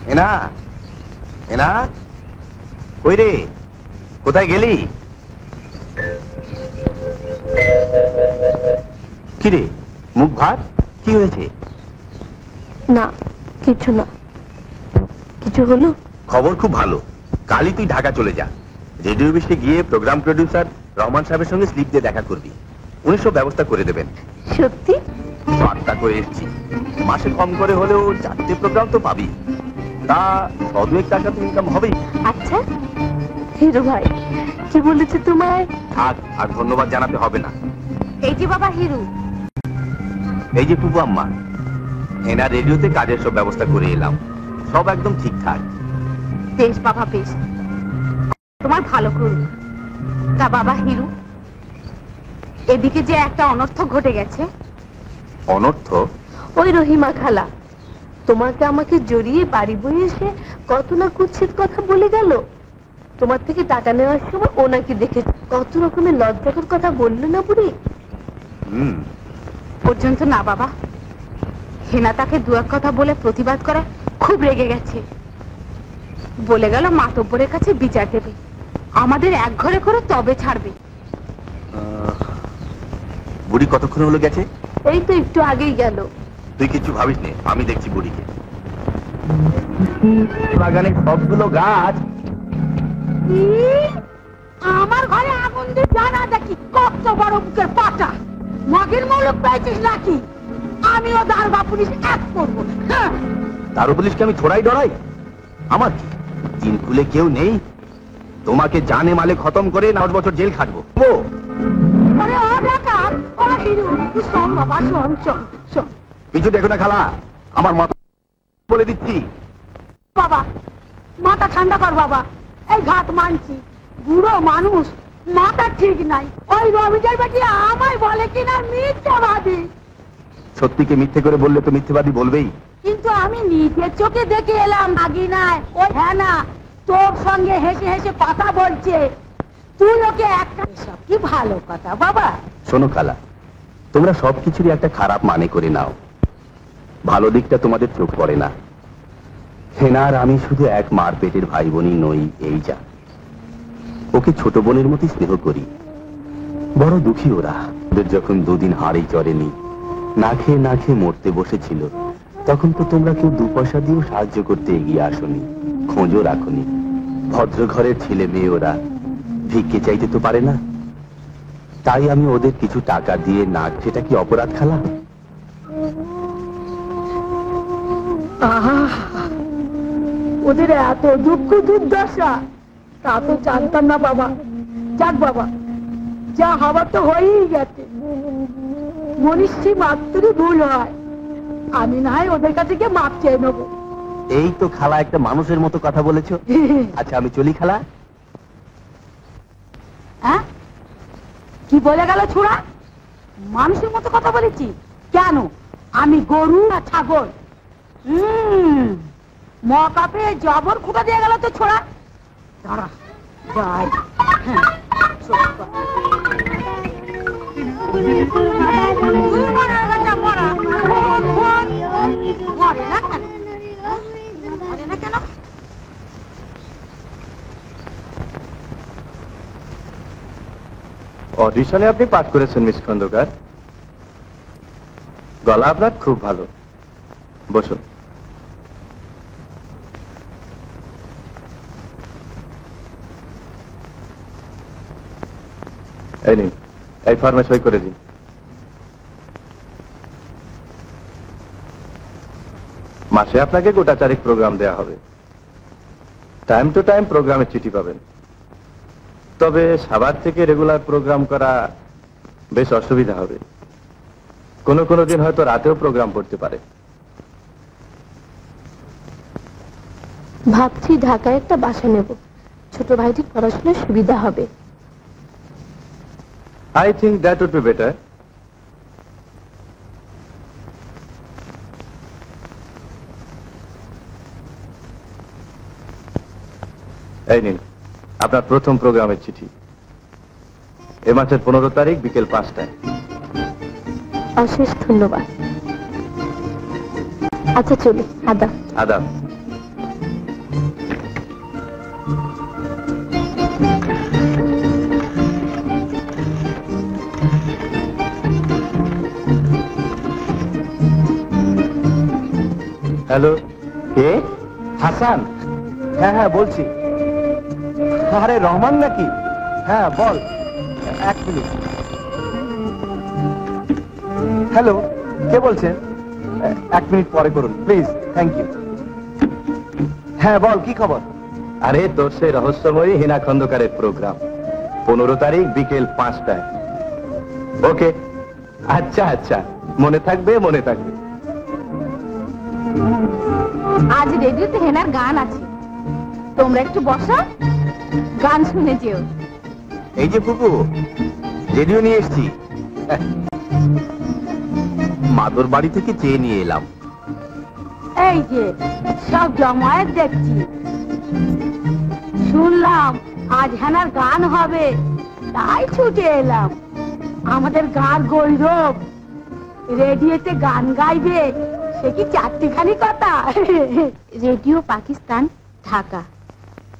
হেনা, হেনা, কই রে, কোথায় গেলি? কি রে, মুখ ভার, কি হয়েছে? না, কিছু না। কিছু হলো? খবর খুব ভালো। কালই তুই ঢাকা চলে যা। রেডিও অফিসে গিয়ে প্রোগ্রাম প্রডিউসার রহমান সাহেবের সঙ্গে স্লিপ দিয়ে দেখা করবি। উনি সব ব্যবস্থা করে দেবেন। সত্যি? বার্তা করে এসছি, মাসে কম করে হলেও 4টে প্রোগ্রাম তো পাবি। তা 100-2 টাকা তো ইনকাম হবেই। আচ্ছা হিরু ভাই কি বলেছে তোমায়? আর ধন্যবাদ জানাতে হবে না। এই যে বাবা হিরু, এই যে টুকু আম্মা, হেনা রেডিওতে কাজের সব ব্যবস্থা করে এলাম। সব একদম ঠিকঠাক। বেশ বাবা বেশ, তোমার ভালো করুন। তা বাবা হিরু, এদিকে যে একটা অনর্থ ঘটে গেছে। অনর্থ? ওই রহিমা খালা তোমাকে আমাকে জড়িয়ে বাড়ি বয়ে এসে কত না কুৎসিত কথা বলে গেল। তোমার থেকে টাকা নেওয়ার সময় ও নাকি দেখে কত রকমের লজ্জাকর কথা বললো না বুড়ি? পর্যন্ত না বাবা, হেনা তাকে দু এক কথা বলে প্রতিবাদ করে খুব রেগে গেছে। বলে গেল মাতব্বরের কাছে বিচার দেবে, আমাদের এক ঘরে করে তবে ছাড়বে। বুড়ি কতক্ষণ হলো গেছে? এই তো একটু আগেই গেল। তুই কিছু ভাবিস নে, আমি দেখছি বুড়িকে। বাগানের সবগুলো গাছ আমার ঘরে আগুন দিয়ে জানা দেখি কত বড় বুকের পাটা মগের মৌলক পেয়েছিস নাকি? আমিও দারোগা পুলিশ এক করবো। দারু পুলিশকে আমি ছোড়াই ডরাই? আমার কি দিন খুলে কেউ নেই? তোমাকে জানে মালে খতম করে 9 বছর জেল খাটবো। আরে ও ডাকাত, ও হিরু, তুই শোন বাবা, শোন শোন শোন। কিছু দেখো না খালা, আমার মাথা বলে দিচ্ছি। বাবা মাথা ঠান্ডা কর বাবা, এই ঘাট মানছি বুড়ো মানুষ, মাথা ঠিক নাই। ওই রবিজের বেটি আমায় বলে কিনা মিথ্যাবাদী। সত্যিকে মিথ্যে করে বললে তো মিথ্যেবাদী বলবেই। কিন্তু আমি নিজের চোখে দেখে এলাম নাকি নাই ওই হ্যাঁ না তোর সঙ্গে হেসে হেসে কথা বলছে, তুই ওকে একটা সব কি ভালো কথা বাবা। শোনো খালা, তোমরা সবকিছুরই একটা খারাপ মানে করে নাও, ভালো দিকটা তোমাদের চোখ পড়ে না। হেনা আর আমি শুধু এক মার পেটের ভাই বোনই নই, এই যা। ওকে ছোট বোনের মতোই স্নেহ করি। বড় দুঃখী ওরা, ওদের যখন 2 দিন হাড়ি চড়েনি, না খেয়ে মরতে বসেছিল, তখন তো তোমরা কেউ 2 পয়সা দিয়েও সাহায্য করতে এগিয়ে আসোনি, খোঁজও রাখোনি। ভদ্র ঘরের ছেলে মেয়ে ওরা, ভিক্ষে চাইতে তো পারে না। তাই আমি ওদের কিছু টাকা দিয়ে না, সেটা কি অপরাধ খালা? ওদের এত দুঃখ দুর্দশা তা তো জানতাম না বাবা। যাক বাবা, যা হবার তো হয়েই গেছে, মনীষী মাত্রই ভুল হয়। আমি না হয় ওদের কাছে গিয়ে মাপ চেয়ে নেবো। এই তো খালা একটা মানুষের মতো কথা বলেছো। আচ্ছা আমি চলি খালা। হ্যাঁ কি বলে গেল ছোড়া? মানুষের মতো কথা বলেছি কেন? আমি গরু না ছাগল? মকাপে জবর খুঁটা দিয়ে গেল তো ছোড়া। দাঁড়া যাই। হ্যাঁ অডিশনে আপনি পাঠ করেছেন মিস খন্দকার, গলা আপনার খুব ভালো। বসুন। এই নিন, এই ফর্মে সই করে দিন। মাসে আপনাকে গোটা 4 প্রোগ্রাম দেয়া হবে। টাইম টু টাইম প্রোগ্রামের চিঠি পাবেন। তবে সাবার থেকে রেগুলার প্রোগ্রাম করা বেশ অসুবিধা হবে। কোনো দিন হয়তো রাতেও প্রোগ্রাম পড়তে পারে। ভাবছি ঢাকায় একটা বাসা নেব, ছোট ভাইটির পড়াশোনার সুবিধা হবে। I think that would be better. এই নিন আপনার প্রথম প্রোগ্রামের চিঠি। এ মাসের 15 তারিখ বিকেল 5টায়। অশেষ ধন্যবাদ। আচ্ছা চলি, আদাব। আদাব। হ্যালো, কে? হাসান? হ্যাঁ বলছি। আরে রহমান নাকি? হ্যাঁ বল। 1 মিনিট। হ্যালো, কে বলছেন? 1 মিনিট পরে করুন প্লিজ, থ্যাংক ইউ। হ্যাঁ বল, কি খবর? আরে তোর সেই রহস্যময়ী হেনা খন্দকারের প্রোগ্রাম 15 তারিখ বিকেল 5টায়। ওকে, আচ্ছা মনে থাকবে। আজ রেডিওতে হেনার গান আছে, তোমরা একটু বসো, গান শুনে যেও। এই যে ফুপু, রেডিও নিয়ে এসছি। মাদুর বাড়ি থেকে চেয়ে নিয়ে এলাম। এই যে সব জমায়েত দেখছি, শুনলাম আজ হেনার গান হবে, তাই ছুটে এলাম। আমাদের গান গৌরব রেডিওতে গান গাইবে, সে কি 4টিখানি কথা। রেডিও পাকিস্তান, ঢাকা।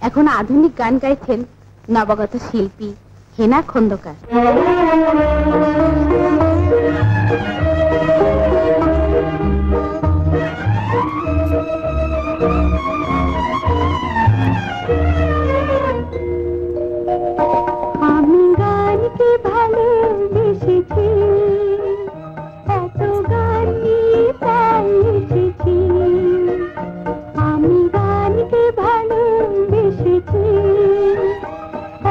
এখন আধুনিক গান গাইছেন নবাগত শিল্পী হেনা খন্দকার। এসেছি,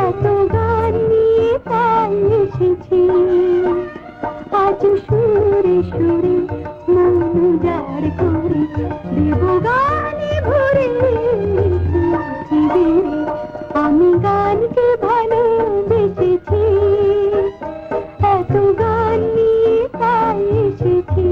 এত গান নিয়ে তাই এসেছি। আজ সুরে সুরে মন উজাড় করে দেব গানে ভরে পৃথিবীরে। আমি গানকে ভালোবেসেছি, এত গান নিয়ে তাই এসেছি।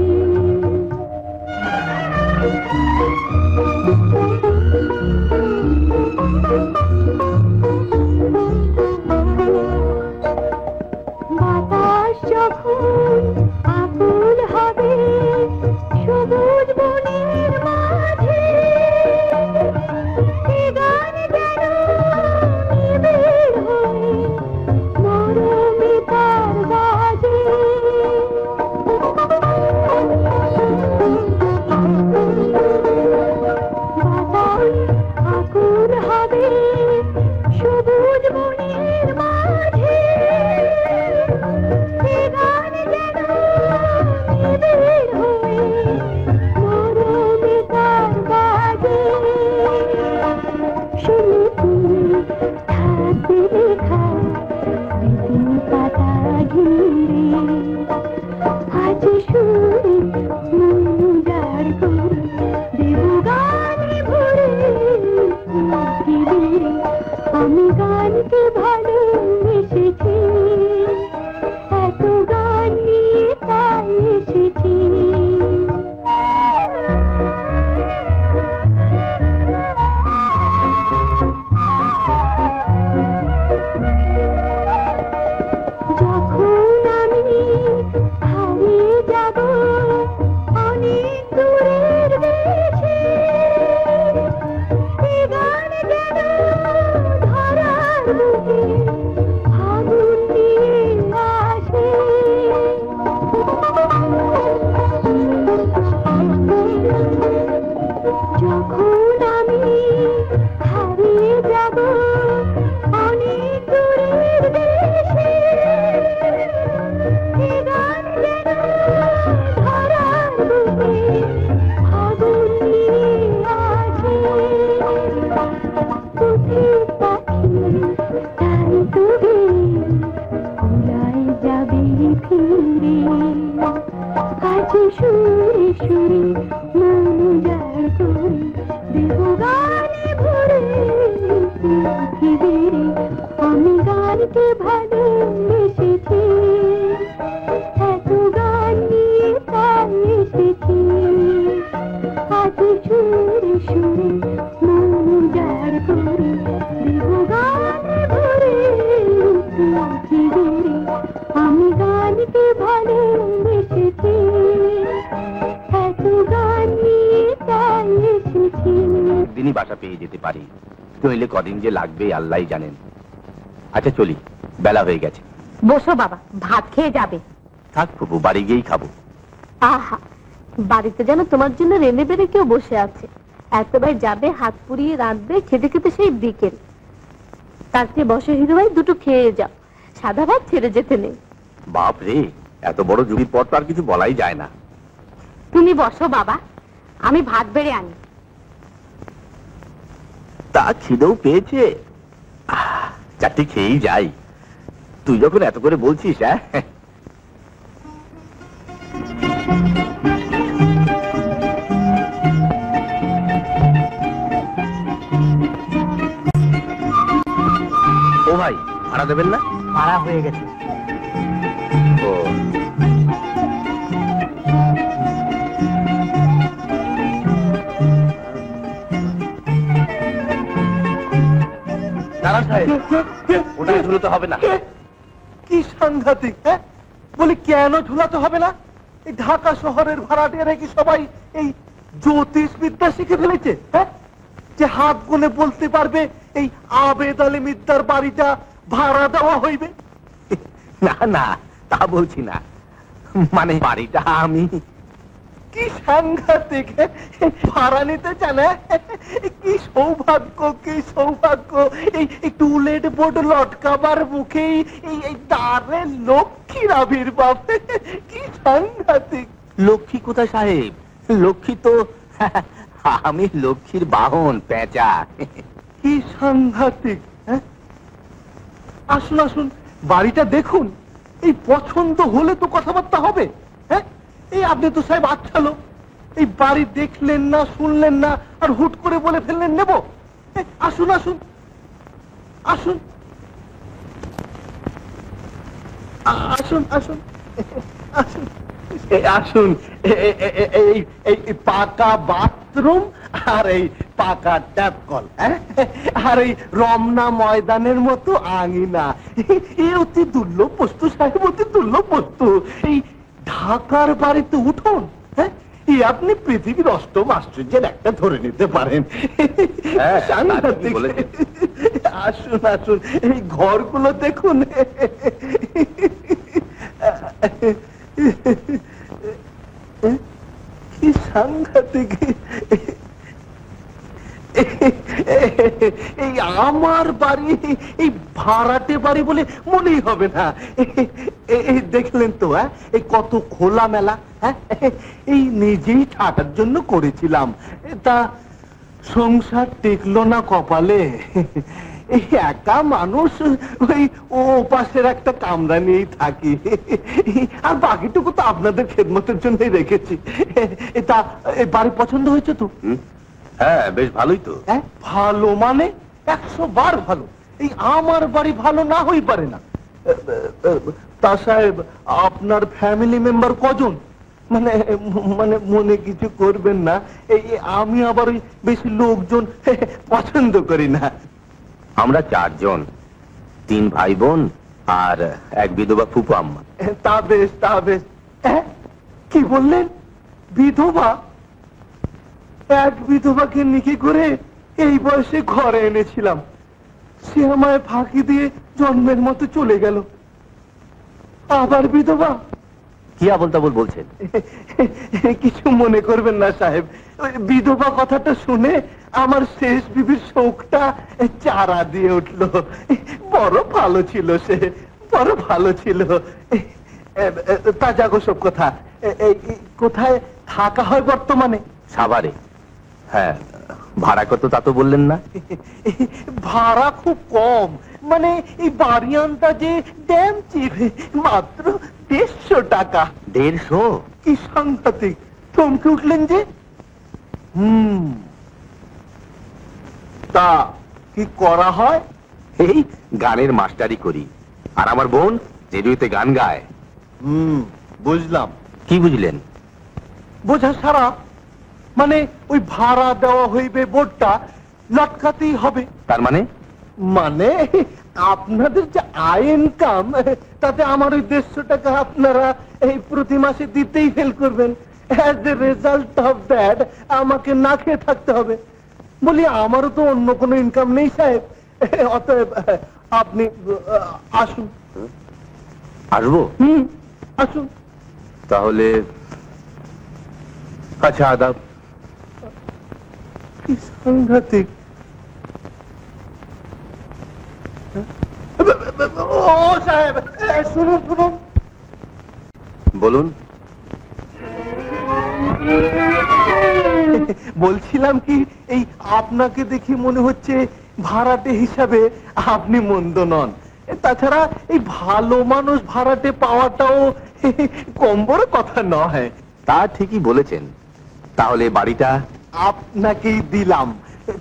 বাতাস যখন আকুল হবে সবুজ বনের মাঝে, এ গান যেন নিবিড় হয়ে মরমে তার বাজে। বাতাস আকুল হবে সবুজ বনের মাঝে, এ গান যেন নিবিড় হয়ে মরমে তার বাজে। শুনেছি থাকবে লেখা স্মৃতি পাতা ঘিরে, আজ সুরে মন উজাড় করে দেব গানে ভরে পৃথিবীরে। আমি গানকে ভালোবেসেছি, এত গান নিয়ে তাই এসেছি। যখন আমি হারিয়ে যাব অনেক দূরের দেশে, এ গান যেন ধরার বুকে আগুন দিয়ে আসে। যখন আমি হারিয়ে যাব অনেক দূরের দেশে, এ গান যেন ধরার বুকে আগুন দিয়ে আসে। পথের পাখি তাই তবে উড়ায় যাবে ফিরে, আজ সুরে সুরে মন উজাড় করে দেব গানে ভরে পৃথিবীরে। আমি গানকে ভালোবেসেছি, এত গান নিয়ে তাই এসেছি। আজ সুরে সুরে মন উজাড় করে দেব গানে ভরে পৃথিবীরে। আমি গানকে ভালোবেসেছি, এত গান নিয়ে তাই এসেছি। দিনই বাসা পেয়ে যেতে পারি, নইলে কদিন যে লাগবে আল্লাহই জানেন। আচ্ছা চলি, বেলা হয়ে গেছে। বসো বাবা, ভাত খেয়ে যাবে। থাক প্রভু, বাড়ি গিয়েই খাবো। আহা, বাড়িতে যেন তোমার জন্য রেনে বেড়ে কেউ বসে আছে। এতবার যাবে, হাত পুড়িয়ে রাঁধবে, খেতে খেতে সেই বিকেল। তার চেয়ে বসে হিরো ভাই, দুটো খেয়ে যাও, সাদা ভাত ছেড়ে যেতে নেই। বাপ রে, এত বড় যুগের পর তো আর কিছু বলাই যায় না। তুমি বসো বাবা, আমি ভাত বেড়ে আনি। তা খিদেও পেয়েছে, চারটি খেয়েই যাই। তুই যখন এত করে বলছিস। হ্যাঁ, ও ভাই, ভাড়া দেবেন না? ভাড়া হয়ে গেছে। ও, দাঁড়ান সাহেব, ওটাকে ঝুলতে হবে না। কি সাংঘাতিক! হ্যাঁ, বলি কেন ঝুলাতে হবে না? এই ঢাকা শহরের ভাড়াটিয়ারা কি সবাই এই জ্যোতিষ বিদ্যা শিখে ফেলেছে? হ্যাঁ, যে হাত গুনে বলতে পারবে এই আবেদ আলী মিদ্দার বাড়িটা ভাড়া দেওয়া হইবে? না না, তা বলছি না, মানে বাড়িটা আমি। কি সাংঘাতিক! ভাড়া নিতে জানে? কি সৌভাগ্য, কি সৌভাগ্য! এই টুলেট বোর্ড লটকাবার মুখেই এই দ্বারে লক্ষ্মীর আবির্ভাব। কি সাংঘাতিক! লক্ষ্মী কোথায় সাহেব? লক্ষ্মী তো আমি লক্ষ্মীর বাহন, পেঁচা। কি সাংঘাতিক, হ্যাঁ? আসুন আসুন, বাড়িটা দেখুন। এই পছন্দ হলে তো কথাবার্তা হবে, হ্যাঁ? এই আপনি তো সাহেব আচ্ছা লোক, এই বাড়ি দেখলেন না, শুনলেন না, আর হুট করে বলে ফেললেন নেব। আসুন আসুন আসুন আসুন আসুন আসুন আসুন। এই পাকা বাথরুম আর এই পাকা ট্যাপ কল, আর এই রমনা ময়দানের মতো আঙিনা, এ অতি দুর্লভ বস্তু সাহেব, অতি দুর্লভ বস্তু। এই ঢাকার বাড়িতে উঠুন, হ্যাঁ, আপনি পৃথিবীর অষ্টম আশ্চর্যের একটা ধরে নিতে পারেন। সাংঘাতিক। আসুন আসুন, এই ঘরগুলো দেখুন। কি সাংঘাতিক। এই আমার বাড়ি, এই ভাড়াটে বাড়ি বলে মনেই হবে না। এই দেখলেন তো, হ্যাঁ, এই কত খোলা মেলা, হ্যাঁ, এই নিজেই থাকার জন্য করেছিলাম, তা সংসার টেকলো না কপালে। এই একা মানুষ, ওই ও পাশের একটা কামরা নিয়েই থাকি, আর বাকিটুকু তো আপনাদের খেদমতের জন্যই রেখেছি। এটা এই বাড়ি পছন্দ হয়েছে তো? হ্যাঁ, বেশ ভালোই তো। হ্যাঁ, ভালো মানে 100 বার ভালো। এই আমার বাড়ি ভালো না হই পারে না। তা সাহেব, আপনার ফ্যামিলি মেম্বার কজন? মানে মানে মনে কিছু করবেন না, এই আমি আবার ওই বেশি লোকজন পছন্দ করি না। আমরা 4 জন, 3 ভাই বোন আর এক বিধবা ফুপু আম্মা। তা বেশ, তা বেশ। কি বললেন? বিধবা? এক বিধবাকে নিকে করে এই বয়সে ঘরে এনেছিলাম, সে আমায় ফাঁকি দিয়ে জন্মের মতো চলে গেল। আবার বিধবা? কি আবল তাবল বলছেন? কিছু মনে করবেন না সাহেব, ওই বিধবা কথাটা শুনে আমার শেষ বিবির শোকটা চারা দিয়ে উঠলো। বড় ভালো ছিল সে, বড় ভালো ছিল। তা যাগো সব কথা, কোথায় থাকা হয় বর্তমানে? সাভারে। হ্যাঁ, ভাড়া কত তা তো বললেন না। ভাড়া খুব কম, মানে এই বাড়িয়ানটা যে ড্যাম চিপ, মাত্র 150 টাকা। 150? কি সাংঘাতিক, চমকে উঠলেন যে। তা কি করা হয়? এই গানের মাস্টারি করি, আর আমার বোন রেডিওতে গান গায়। বুঝলাম। কি বুঝলেন? বোঝা সারা, মানে ওই ভাড়া দেওয়া হইবে বোর্ডটা লটকাতেই হবে। তার মানে? মানে আপনাদের যে আয় ইনকাম, তাতে আমার ওই 150 টাকা আপনারা এই প্রতি মাসে দিতেই ফেল করবেন। As a result of that আমাকে না খেয়ে থাকতে হবে। বলি, আমারও তো অন্য কোনো ইনকাম নেই সাহেব, অতএব আপনি আসুন। আসবো? আসুন। তাহলে আচ্ছা, আদাব। কি সাংঘাতিক। ও সাহেব, শুনুন শুনুন। বলুন। বলছিলাম কি, এই আপনাকে দেখে মনে হচ্ছে ভাড়াটে হিসাবে আপনি মন্দ নন। তাছাড়া এই ভালো মানুষ ভাড়াটে পাওয়াটাও কম বড় কথা নয়। তা ঠিকই বলেছেন। তাহলে বাড়িটা আপনাকেই দিলাম,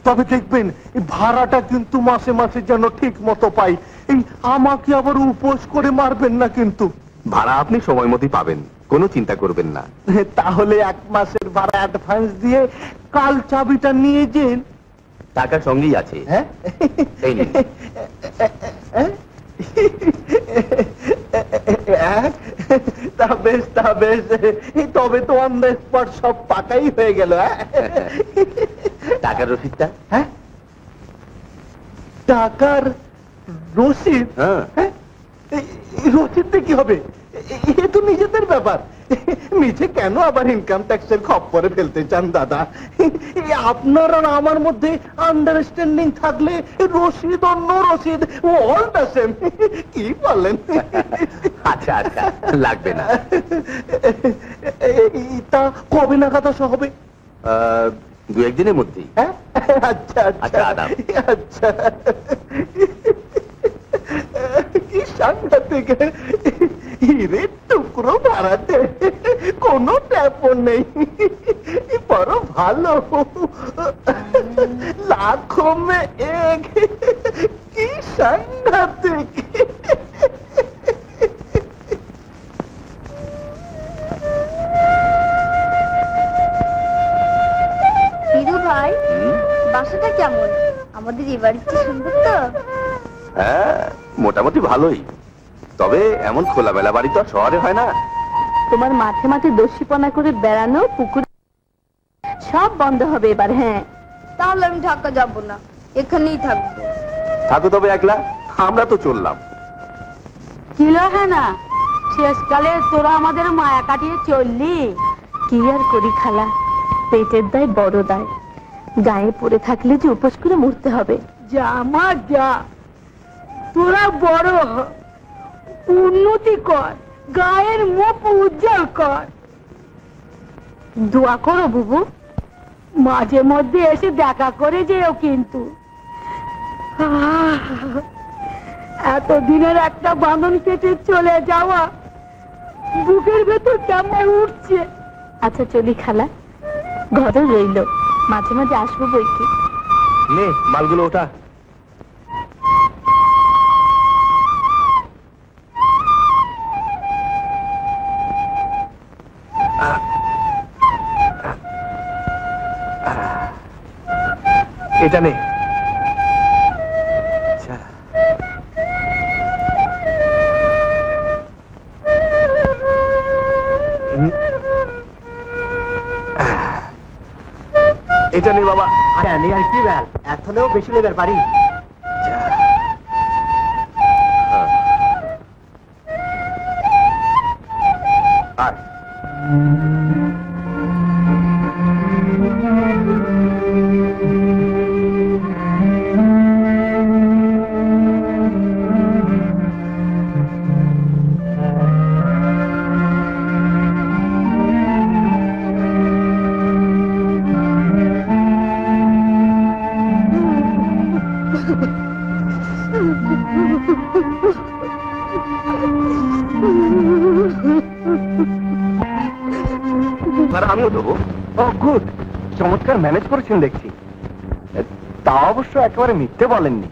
তবে দেখবেন এই ভাড়াটা কিন্তু মাসে মাসে যেন ঠিক মতো পাই। এই আমাকে আবার উপোস করে মারবেন না কিন্তু। ভাড়া আপনি সময় মতোই পাবেন, কোনো চিন্তা করবেন না। তাহলে 1 মাসের ভাড়া অ্যাডভান্স দিয়ে কাল চাবিটা নিয়ে যেন। টাকা সঙ্গেই আছে। হ্যাঁ, এই নিন। তা বেশ, তা বেশ। তবে তো অন দ্য স্পট সব পাকাই হয়ে গেল। টাকার রসিদটা? হ্যাঁ, টাকার রসিদ? হ্যাঁ। রসিদটা কি হবে? এ তো নিজেদের ব্যাপার। মিছে কেন আবার ইনকাম ট্যাক্সের খপ্পরে ফেলতে চান দাদা? আপনার আর আমার মধ্যে আন্ডারস্ট্যান্ডিং থাকলে রসিদ অন্য রসিদ অল দ্য সেম। কি বলেন? আচ্ছা আচ্ছা, লাগবে না। তা কবে নাগাদ আসা হবে? দু একদিনের মধ্যেই। হ্যাঁ আচ্ছা আচ্ছা, আদাব। আচ্ছা কি সাংঘাতিক হিরের টুকরো ভাড়াতে কোনো ব্যাপার নেই, বড় ভালো, লাখো মে এক, কি সাংঘাতিক। হিরু ভাই, বাসাটা কেমন? আমাদের এই বাড়িতে সুন্দর তো? হ্যাঁ, মোটামুটি ভালোই, তবে এমন খোলামেলা বাড়ি তো আর শহরে হয় না। তোমার মাঠে মাঠে দস্যিপনা করে বেড়ানো, পুকুর সব বন্ধ হবে এবার। হ্যাঁ, তাহলে আমি ঢাকা যাব না, এখানেই থাকবো। থাকো তবে একলা, আমরা তো চললাম। কিলো হ্যাঁ না, শেষকালে তোরা আমাদের মায়া কাটিয়ে চললি। কি আর করি খালা, পেটের দায় বড় দায়, গায়ে পড়ে থাকলে যে উপোস করে মরতে হবে। যা মা যা, তোরা বড় হ, উন্নতি কর, গায়ের মুখ উজ্জ্বল কর। দোয়া করো বুবু, মাঝে মধ্যে এসে দেখা করে যেও কিন্তু। এতদিনের একটা বাঁধন কেটে চলে যাওয়া বুকের ভেতর কেমন উঠছে। আচ্ছা চলি খালা, ঘরে রইল, মাঝে মাঝে আসবো বইকি। নে মালগুলো ওঠা। এটা নে। এটা নে বাবা। আরে আমি আর কি ব্যাল, এখনো বেশি নেবার পারি। আয়। আমিও দেবো। ও গুড, চমৎকার ম্যানেজ করেছেন দেখছি। তা অবশ্য একেবারে মিথ্যে বলেননি,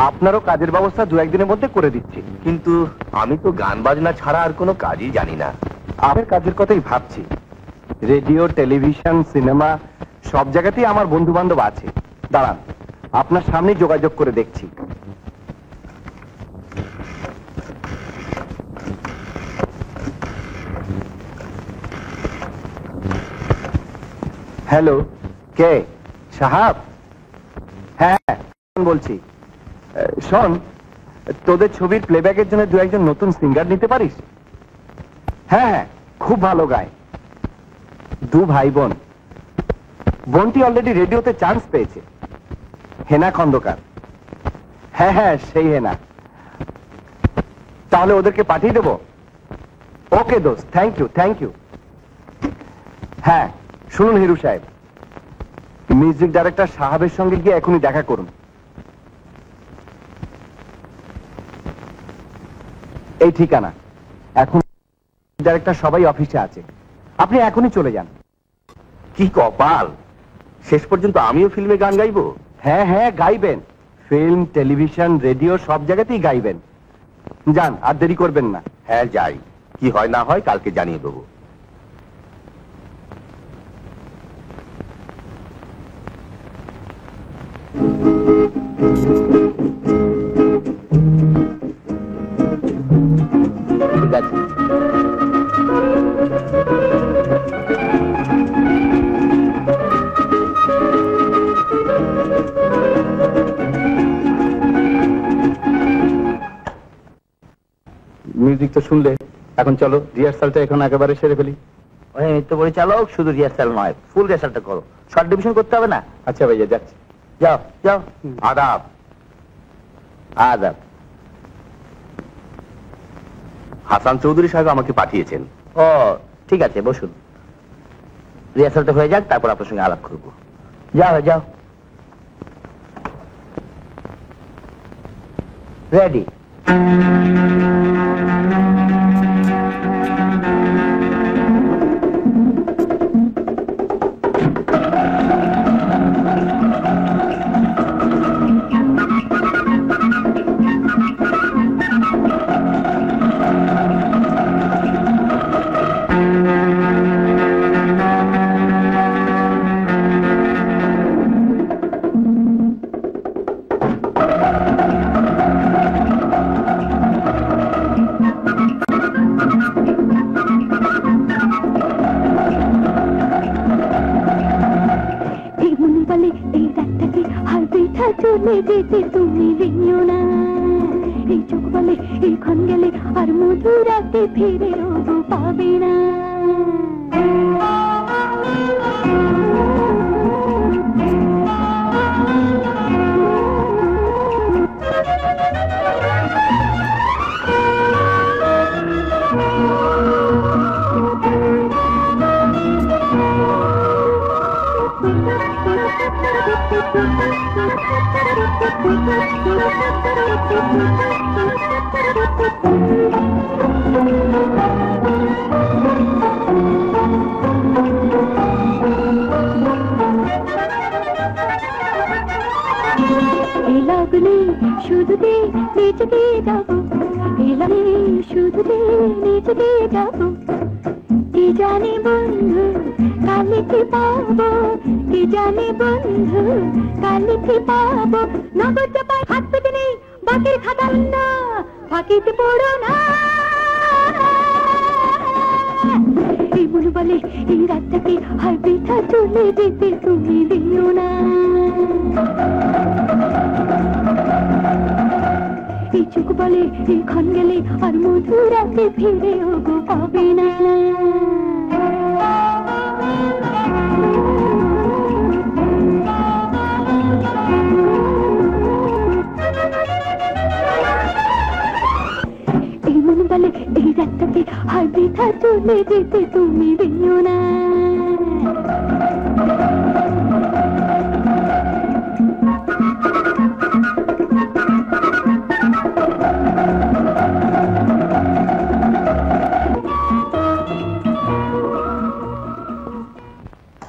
আপনারও কাজের ব্যবস্থা দু একদিনের মধ্যে করে দিচ্ছি। কিন্তু আমি তো গান বাজনা ছাড়া আর কোনো কাজই জানি না। আমার কাজের কথাই ভাবছি। রেডিও, টেলিভিশন, সিনেমা সব জায়গাতেই আমার বন্ধু বান্ধব আছে। দাঁড়ান, আপনার সামনেই যোগাযোগ করে দেখছি। হ্যালো, কে? সাহাব? হ্যাঁ বলছি। শোন, তোদের ছবির প্লেব্যাকের জন্য দু একজন নতুন সিঙ্গার নিতে পারিস? হ্যাঁ হ্যাঁ, খুব ভালো গায়। দু ভাই বোন, বোনটি অলরেডি রেডিওতে চান্স পেয়েছে। হেনা খন্দকার। হ্যাঁ হ্যাঁ, সেই হেনা। তাহলে ওদেরকে পাঠিয়ে দেবো? ওকে দোস্ত, থ্যাংক ইউ থ্যাংক ইউ। হ্যাঁ শুনুন হিরু সাহেব, মিউজিক ডাইরেক্টর সাহাবের সঙ্গে গিয়ে এখনই দেখা করুন। এই ঠিকানা। এখন ডাইরেক্টর সবাই অফিসে আছে, আপনি এখনই চলে যান। কি কপাল, শেষ পর্যন্ত আমিও ফিল্মে গান গাইবো? হ্যাঁ হ্যাঁ গাইবেন, ফিল্ম, টেলিভিশন, রেডিও সব জায়গাতেই গাইবেন। যান, আর দেরি করবেন না। হ্যাঁ যাই, কি হয় না হয় কালকে জানিয়ে দেবো। ঠিক আছে। মিউজিক তো শুনলে, এখন চলো রিহার্সালটা এখন একেবারে সেরে ফেলি। ওই নৃত্য পরিচালক, শুধু রিহার্সাল নয়, ফুল রিহার্সালটা করো। শর্ট ডিভিশন করতে হবে না? আচ্ছা ভাইয়া, যাচ্ছি। যাও যাও। আদাব। আদাব। হাসান চৌধুরী সাহেব আমাকে পাঠিয়েছেন। ও ঠিক আছে, বসুন। রিহার্সালটা হয়ে যাক, তারপর আপনার সঙ্গে আলাপ করবো। যাও যাও। রেডি? চলে যেতে তুমি দিও না, এই চোখ বলে এইক্ষণ গেলে আর মধুর রাতে ফিরেও পাবে না। লাগলে শুধু দে নিজেকে যাবো, এলামে শুধু দে নিজেকে যাবো। কি জানি বন্ধু কালে কি পাবো, কি জানি বন্ধু কালে কি পাবো। নগদ চাপায় হাত পেতে নেই বাকির খাতা না, ফাঁকিতে পড়ো না। এই মন বলে এই রাতটাকে হয় বৃথা চলে যেতে তুমি দিও না। এই চোখ বলে এইক্ষণ গেলে আর মধুর রাতে ফিরেও পাবে না। এই মন বলে এই রাতটাকে হয় বৃথা চলে যেতে তুমি দিও না।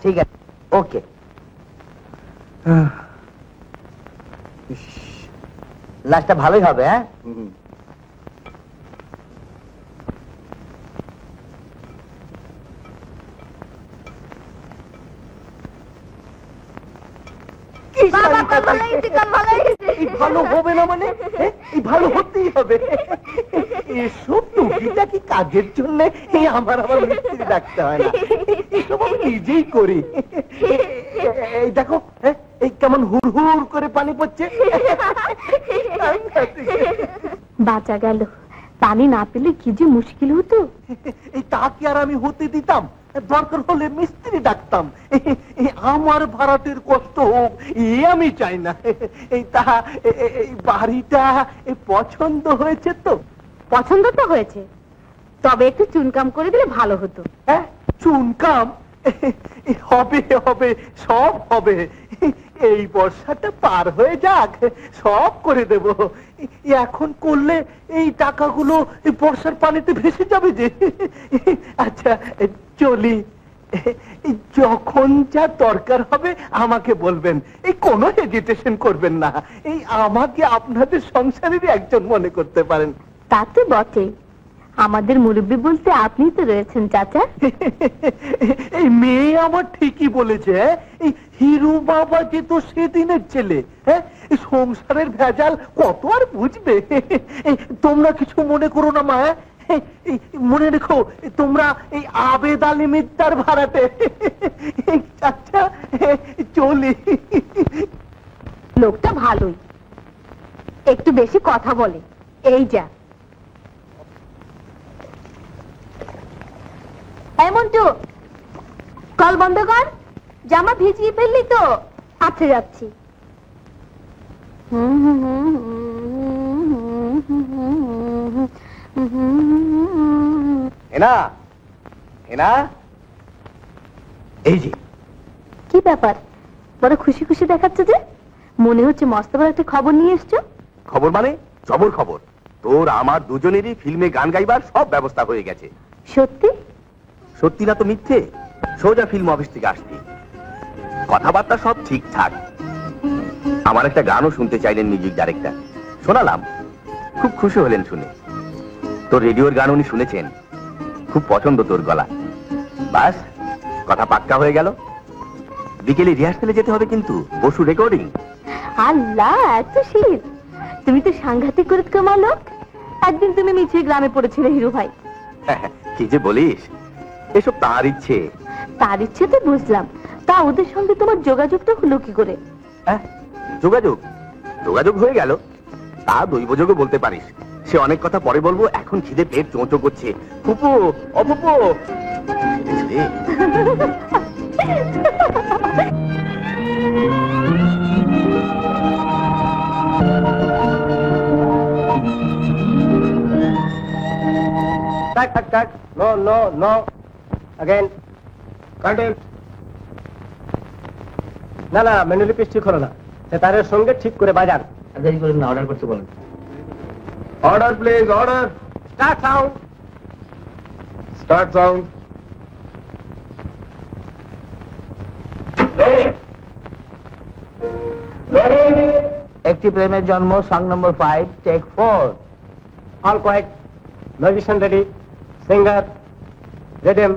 ঠিক আছে, ওকে। লাস্টটা ভালোই হবে। হ্যাঁ, ভালো হবে না মানে? এই ভালো হতেই হবে। এসব টুকিটা কি কাজের জন্য আমার আবার মিস্ত্রি ডাকতে হয় না, এসব আমি নিজেই করি। এই দেখো এই কেমন হুড় হুড় করে পানি পড়ছে। বাঁচা গেল, পানি না পেলে কি যে মুশকিল হতো। এই তা কি আর আমি হতে দিতাম? দরকার হলে মিস্ত্রি ডাকতাম। আমার ভাড়াটের কষ্ট হোক আমি চাই না। এই তা এই বাড়িটা পছন্দ হয়েছে তো? পছন্দ তো হয়েছে, তবে একটু চুনকাম করে দিলে ভালো হতো। হ্যাঁ, চুনকাম হবে হবে, সব হবে। এই বর্ষাটা পার হয়ে যাক, সব করে দেব। এখন করলে এই টাকাগুলো বর্ষার পানিতে ভেসে যাবে যে। আচ্ছা চলি, যখন যা দরকার হবে আমাকে বলবেন, এই কোনো হেজিটেশন করবেন না। এই আমাকে আপনাদের সংসারেরই একজন মনে করতে পারেন। তা তো বটে, আমাদের মুরব্বী বলতে আপনি তো রয়েছেন চাচা। এই মেয়ে আমার ঠিকই বলেছে। এই হিরু বাবা যে তো সেদিনের ছেলে, হ্যাঁ, সংসারের ভেজাল কত আর বুঝবে। তোমরা কিছু মনে করো না মা, মনে রেখো তোমরা এই আবেদ আলী মিত্তার ভাড়াটে। আচ্ছা চলি। লোকটা ভালোই, একটু বেশি কথা বলে। এই যা মন্টু, কল বন্ধ কর, জামা ভিজিয়ে ফেললি তো। আচ্ছা যাচ্ছি। হেনা, হেনা, এই যে কি ব্যাপার, বড় খুশি খুশি দেখাচ্ছে যে? মনে হচ্ছে মস্ত বড় একটা খবর নিয়ে এসছো। খবর মানে জবর খবর। তোর আমার দুজনেরই ফিল্মে গান গাইবার সব ব্যবস্থা হয়ে গেছে। সত্যি? সত্যি না তো মিথ্যে? সোজা ফিল্ম অফিস থেকে আসছি, কথাবার্তা সব ঠিকঠাক। আমার একটা গানও শুনতে চাইলেন মিউজিক ডাইরেক্টর, শোনালাম, খুব খুশি হলেন শুনে। তোর রেডিওর গান উনি শুনেছেন, খুব পছন্দ তোর গলা। বাস, কথা পাক্কা হয়ে গেল। বিকেলে রিহার্সালে যেতে হবে কিন্তু, বসু রেকর্ডিং। আল্লাহ, এত শীত! তুমি তো সাংঘাতিক করে কমালো। একদিন তুমি মিছে গ্রামে পড়েছিলে হিরো ভাই। কি যে বলিস, এসব তার ইচ্ছে। তার ইচ্ছে তো বুঝলাম, তা ওদের সঙ্গে তোমার যোগাযোগটা হলো কি করে? যোগাযোগ যোগাযোগ হয়ে গেল, তা দৈবযোগও বলতে পারিস। সে অনেক কথা পরে বলবো, এখন খিদে পেট চোঁচো করছে। ফুপু, ও ফুপু। No no no, again continue. না না, মেনুলিপি ঠিক হলো না, তারের সঙ্গে ঠিক করে বাজান। দেরি করেন না, অর্ডার করতে বলেন। Order please, order. Start sound. Start sound. একটি প্রেমের জন্ম, song number 5, take 4। All quiet, musician ready, singer rhythm,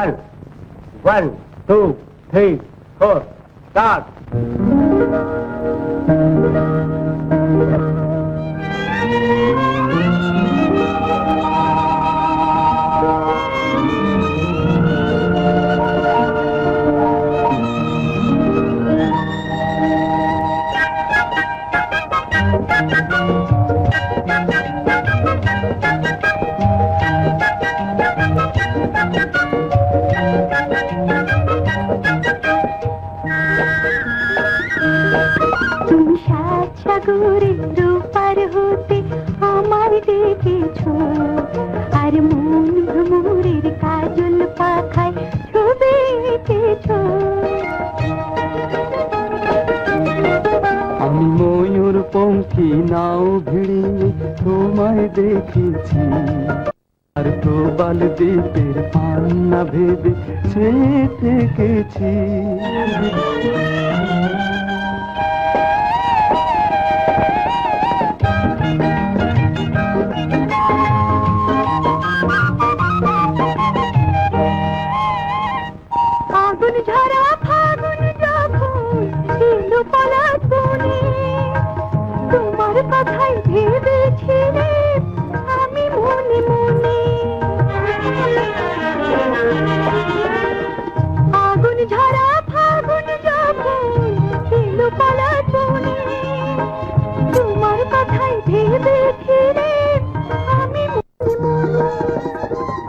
1 1 2 3 4 start. তুমি সাত সাগরের দুপার হতে আমায় ডেকেছো, আর মন ভ্রমরের কাজল পাখায় ছবি এঁকেছো। আমি ময়ূর পঙ্খী নাও ভিড়িয়ে তোমায় দেখেছি, আর প্রবাল দ্বীপের পান্না ভেবে সে থেকেছি। আগুন ঝরা ফাগুন যখন এলো পলাশ বনে, তোমার কথাই ভেবেছিলে আমি মনে মনে। আগুন ঝরা ফাগুন যখন এলো পলাশ বনে, তোমার কথাই ভেবেছিলে আমি মনে মনে।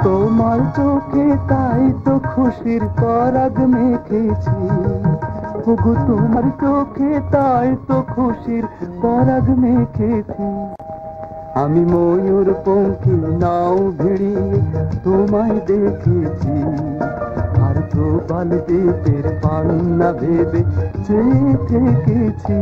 তোমার চোখে তাই তো খুশির পরাগ মেখেছি, ওগো তোমার চোখে তাই তো খুশির পরাগ মেখেছি। আমি ময়ূর পঙ্খী নাও ভিড়িয়ে তোমায় দেখেছি, আর প্রবাল দ্বীপের পান্না ভেবে চেয়ে থেকেছি।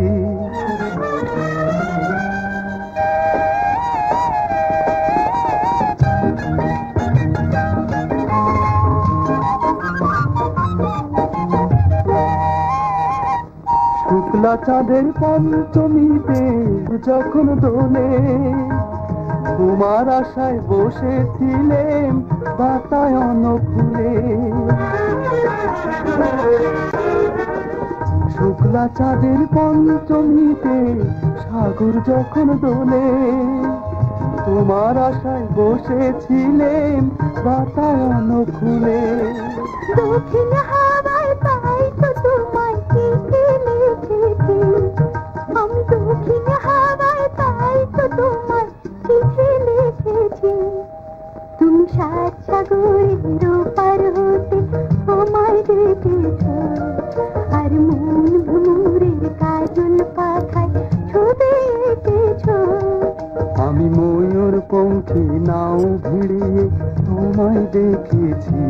শুক্লা চাঁদের পঞ্চমীতে যখন দোলে তোমার আশায় বসেছিলেন বাতায়ন ফুলে। শুক্লা চাঁদের পঞ্চমীতে সাগর যখন দোলে তোমার আশায় বসেছিলেন বাতায়ন খুলে। দক্ষিণ হাওয়ায় তাই তো তোমায় চিঠি লিখেছি, আমি দক্ষিণ হাওয়ায় তাই তো তোমায় চিঠি লিখেছি। তুমি সাত সাগরের ওপার হতে আমায় ডেকেছো, আর মন ভ্রমরের কাজল পাখায় ছবি এঁকেছো। আমি ময়ূর পঙ্খী নাও ভিড়িয়ে তোমায় দেখেছি,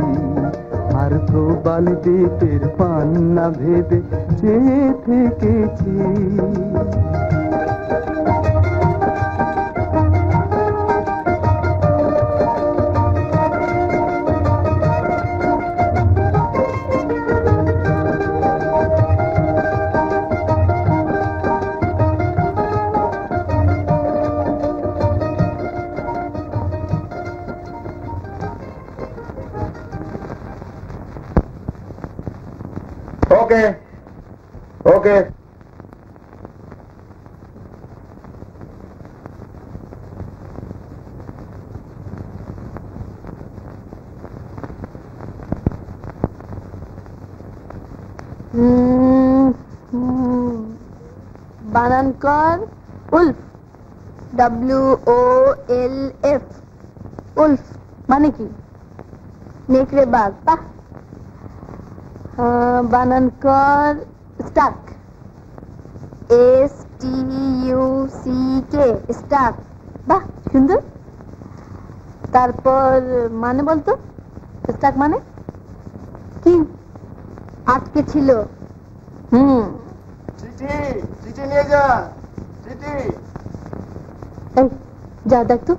আর প্রবাল দ্বীপের পান্না ভেবে চেয়ে থেকেছি। ওকে ওকে বানান কর উলফ, WOLF উলফ মানে কি? নেকড়ে বাঘ। বাহ। বানান কর স্টাক, STUCK স্টাক। বাহ সুন্দর। তারপর মানে বলতো, স্টাক মানে কি? আটকে ছিল। চিঠি চিঠি নিয়ে যা, চিঠি। এই যা দেখ তো।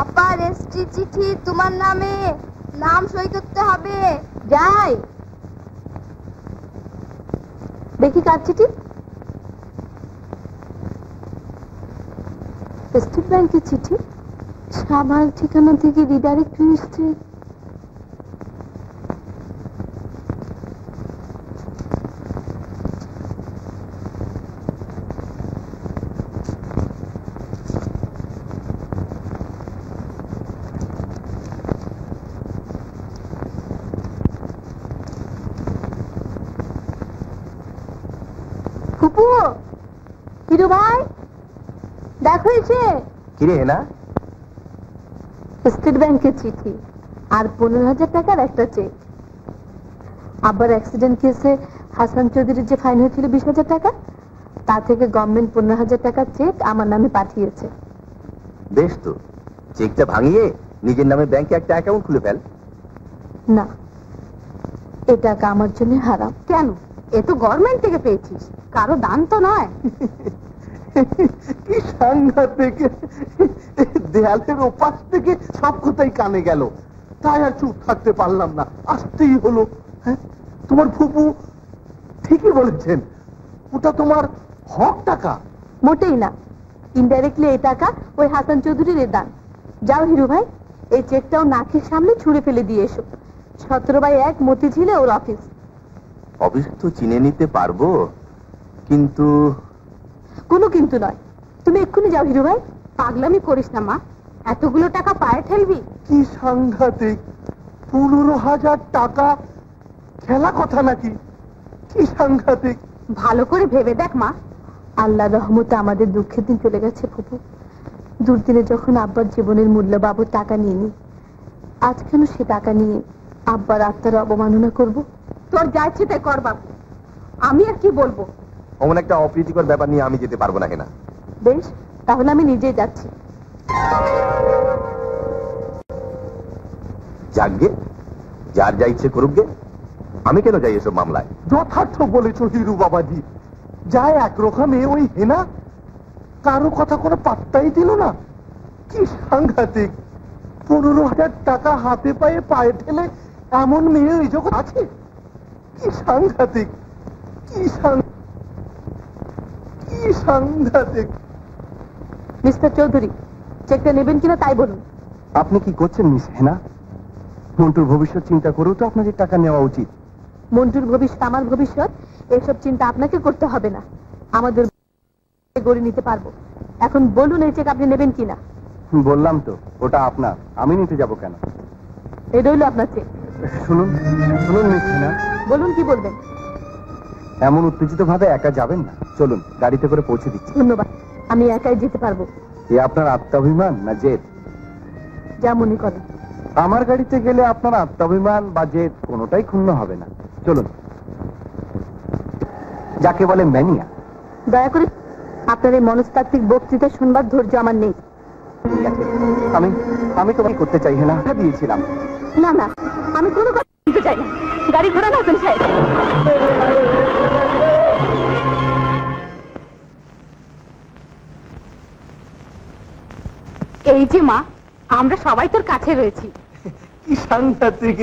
আপা রেজিস্ট্রি চিঠি তোমার নামে, নাম সই করতে হবে। যাই দেখি কার চিঠি। স্টেট ব্যাংকের চিঠি, সাভার ঠিকানা থেকে রিডাইরেক্ট এসছে। ফুপু, হিরু ভাই দেখো এসে। কিরে না? স্টেট ব্যাংকের চিঠি আর 15,000 টাকার একটা চেক। আবার অ্যাক্সিডেন্ট কেসে হাসান চৌধুরীর যে ফাইন হয়েছিল 20,000 টাকা, তা থেকে গভর্নমেন্ট 15,000 টাকার চেক আমার নামে পাঠিয়েছে। বেশ তো, চেকটা ভাঙিয়ে নিজের নামে ব্যাংকে একটা অ্যাকাউন্ট খুলে ফেল। না, এ টাকা আমার জন্য হারাম। কেন? এ তো গভর্নমেন্ট থেকে পেয়েছিস, কারো দান তো নয়। কি সাংঘাতিক! দেয়ালের ওপাশ থেকে সব কথাই কানে গেল, তাই আর চুপ থাকতে পারলাম না, আসতেই হলো। হ্যাঁ, তোমার ফুপু ঠিকই বলেছেন, ওটা তোমার হক টাকা। মোটেই না, ইনডাইরেক্টলি এই টাকা ওই হাসান চৌধুরীর দান। যাও হিরু ভাই, এই চেকটাও নাকের সামনে ছুঁড়ে ফেলে দিয়ে এসো। 17/1 মতিঝিলে ওর অফিস। অফিস তো চিনে নিতে পারবো, কিন্তু কোনো কিন্তু নয়, তুমি এক্ষুনি যাও হিরু ভাই। পাগলামি করিস না মা, এতগুলো টাকা পায়ে ঠেলবি? কি সাংঘাতিক! 15,000 টাকা খেলা কথা নাকি? কি সাংঘাতিক! ভালো করে ভেবে দেখ মা। আল্লাহ রহমতে আমাদের দুঃখের দিন চলে গেছে ফুপু। দুর্দিনে যখন আব্বার জীবনের মূল্য বাবুর টাকা নিয়ে নি, আজ কেন সে টাকা নিয়ে আব্বার আত্মার অবমাননা করব? তোর যা ইচ্ছে তাই কর বাবু, আমি আর কি বলবো। অমন একটা অপ্রীতিকর ব্যাপার নিয়ে আমি যেতে পারবো না। কেনা বেশ, তাহলে আমি নিজেই যাচ্ছি। যাকগে, যার যা ইচ্ছে করুক গে, আমি কেন যাই এসব মামলায়? যথার্থ বলেছ হিরু বাবাজি। যায় একরকম ওই হেনা, কারো কথা কোনো পাত্তাই দিল না। কি সাংঘাতিক! 15,000 টাকা হাতে পায়ে পায়ে ঠেলে এমন মেয়ে এই জগৎ আছে? কি সাংঘাতিক! কি সাংঘাতিক! মিস্টার চৌধুরী, চেকটা নেবেন কিনা তাই বলুন। আপনি কি করছেন মিস হেনা? মন্টুর ভবিষ্যৎ চিন্তা করেও তো আপনাদের টাকা নেওয়া উচিত। মন্টুর ভবিষ্যৎ, আমার ভবিষ্যৎ, এসব চিন্তা আপনাকে করতে হবে না, আমাদের গড়ে নিতে পারবো। এখন বলুন এই চেক আপনি নেবেন কিনা। বললাম তো, ওটা আপনার, আমি নিতে যাব কেন? এই রইল আপনার চেক। শুনুন শুনুন মিস হেনা, বলুন কি বলবেন। এমন উত্তেজিত ভাবে একা যাবেন না, চলুন গাড়িতে করে পৌঁছে দিচ্ছি। ধন্যবাদ, আমি একাই যেতে পারবো। এ আপনার আত্মাভিমান না জেদ? যা মনে করেন। আমার গাড়িতে গেলে আপনার আত্মাভিমান বা জেদ কোনোটাই ক্ষুণ্ণ হবে না। চলুন। যাকে বলে ম্যানিয়া। দয়া করে আপনার এই মনস্তাত্ত্বিক বক্তৃতা শুনবার ধৈর্য আমার নেই। ঠিক আছে, আমি আমি তোমাকে করতে চাই না, দিয়েছিলাম। না না, আমি কোনো কথা শুনতে চাই না। গাড়ি ঘোড়া না হাসান সাহেব। এই যে মা, আমরা সবাই তোর কাছে রয়েছি। কি সাংঘাতিক!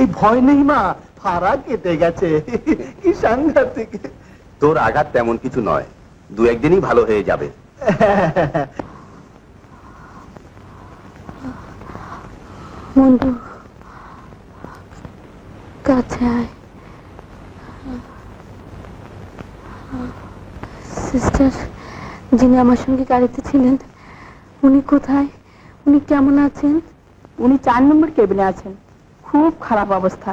এই ভয় নেই মা, ফাড়া কেটে গেছে। কি সাংঘাতিক! তোর আঘাত তেমন কিছু নয়, দু একদিনই ভালো হয়ে যাবে। মন্টু, কাছে আয়। সিস্টার যিনি আমার সঙ্গে গাড়িতে ছিলেন, উনি কোথায়? উনি কেমন আছেন? উনি 4 নম্বর কেবিনে আছেন, খুব খারাপ অবস্থা,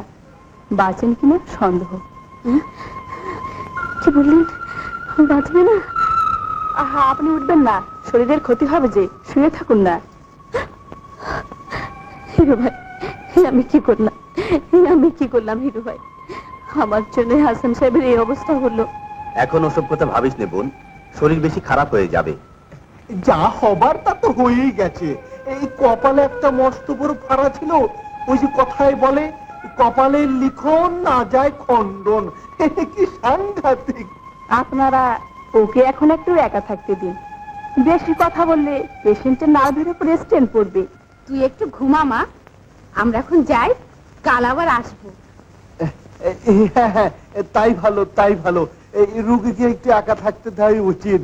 বাঁচেন কিনা সন্দেহ। কি বললেন? বাঁচবে না? আহা, আপনি উঠবেন না, শরীরের ক্ষতি হবে যে, শুয়ে থাকুন না। হিরু ভাই, আমি কি করলাম? আমি কি করলাম হিরু ভাই? আমার জন্য হাসান সাহেবের এই অবস্থা হলো। এখন ওসব কথা ভাবিস নে বোন, শরীর বেশি খারাপ হয়ে যাবে। যা হবার তা তো হয়েই গেছে। এই কপালে একটা মস্ত বড় ফাড়া ছিল। ওই যে কথায় বলে, কপালের লিখন না যায় খণ্ডন। কি সাংঘাতিক! আপনারা ওকে এখন একটু একা থাকতে দিন। বেশি কথা বললে পেশেন্টের নার্ভের উপর স্টেন পড়বে। তুই একটু ঘুমা মা, আমরা এখন যাই, কাল আবার আসবো। হ্যাঁ, তাই ভালো, তাই ভালো। এই রুগীকে একটু একা থাকতে দেওয়াই উচিত।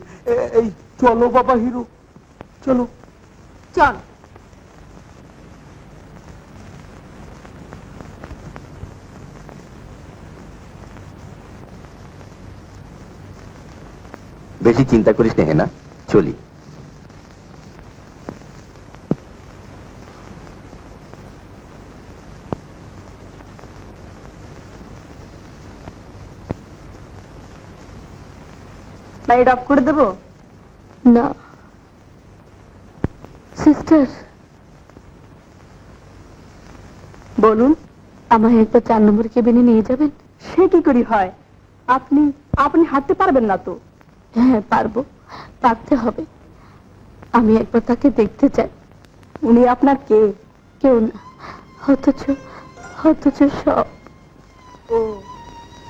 এই চলো বাবা হিরু, চলো। চল। বেশি চিন্তা করিস না হেনা, চলি। লাইট অফ করে দেবো? না সিস্টার। বলুন, আমায় একবার 4 নম্বর কেবিনে নিয়ে যাবেন? সে কি করে হয়? আপনি আপনি হাঁটতে পারবেন না তো? হ্যাঁ পারবো, পারতে হবে। আমি একবার তাকে দেখতে চাই। উনি আপনার কে? কেউ না, অথচ অথচ সব। ও,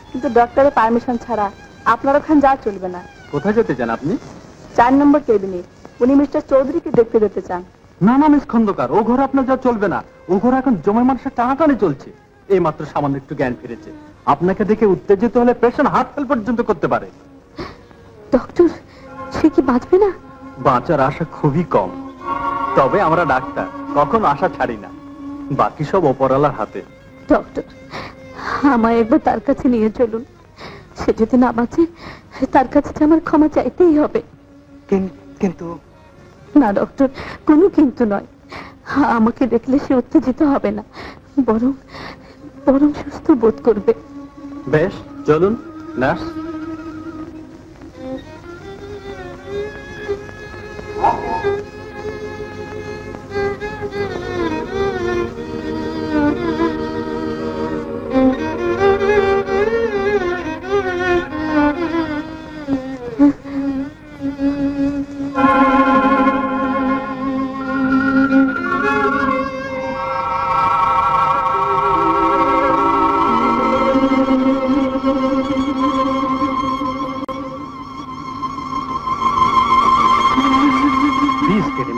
কিন্তু ডক্টরের পারমিশন ছাড়া আপনার ওখানে যা চলবে না। কোথায় যেতে চান আপনি? 4 নম্বর কেবিনে। উনি মিস্টার চৌধুরীকে দেখতে যেতে চান। না না মিস খন্দকার, ও ঘর আপনার যা চলবে না। ও ঘর এখন জমের মানুষের টানাটানি চলছে। এই মাত্র সামান্য একটু জ্ঞান ফিরেছে। আপনাকে দেখে উত্তেজিত হলে পেশেন্ট হার্ট ফেল পর্যন্ত করতে পারে। ডক্টর, সে কি বাঁচবে না? বাঁচার আশা খুবই কম, তবে আমরা ডাক্তার কখনো আশা ছাড়ি না। বাকি সব ওপরওয়ালার হাতে। ডক্টর, আমায় একবার তার কাছে নিয়ে চলুন। সে যদি না বাঁচে, তার কাছে যে আমার ক্ষমা চাইতেই হবে। কিন্তু না ডক্টর, কোনো কিন্তু নয়। আমাকে দেখলে সে উত্তেজিত হবে না, বরং বরং সুস্থ বোধ করবে। বেশ, চলুন নার্স।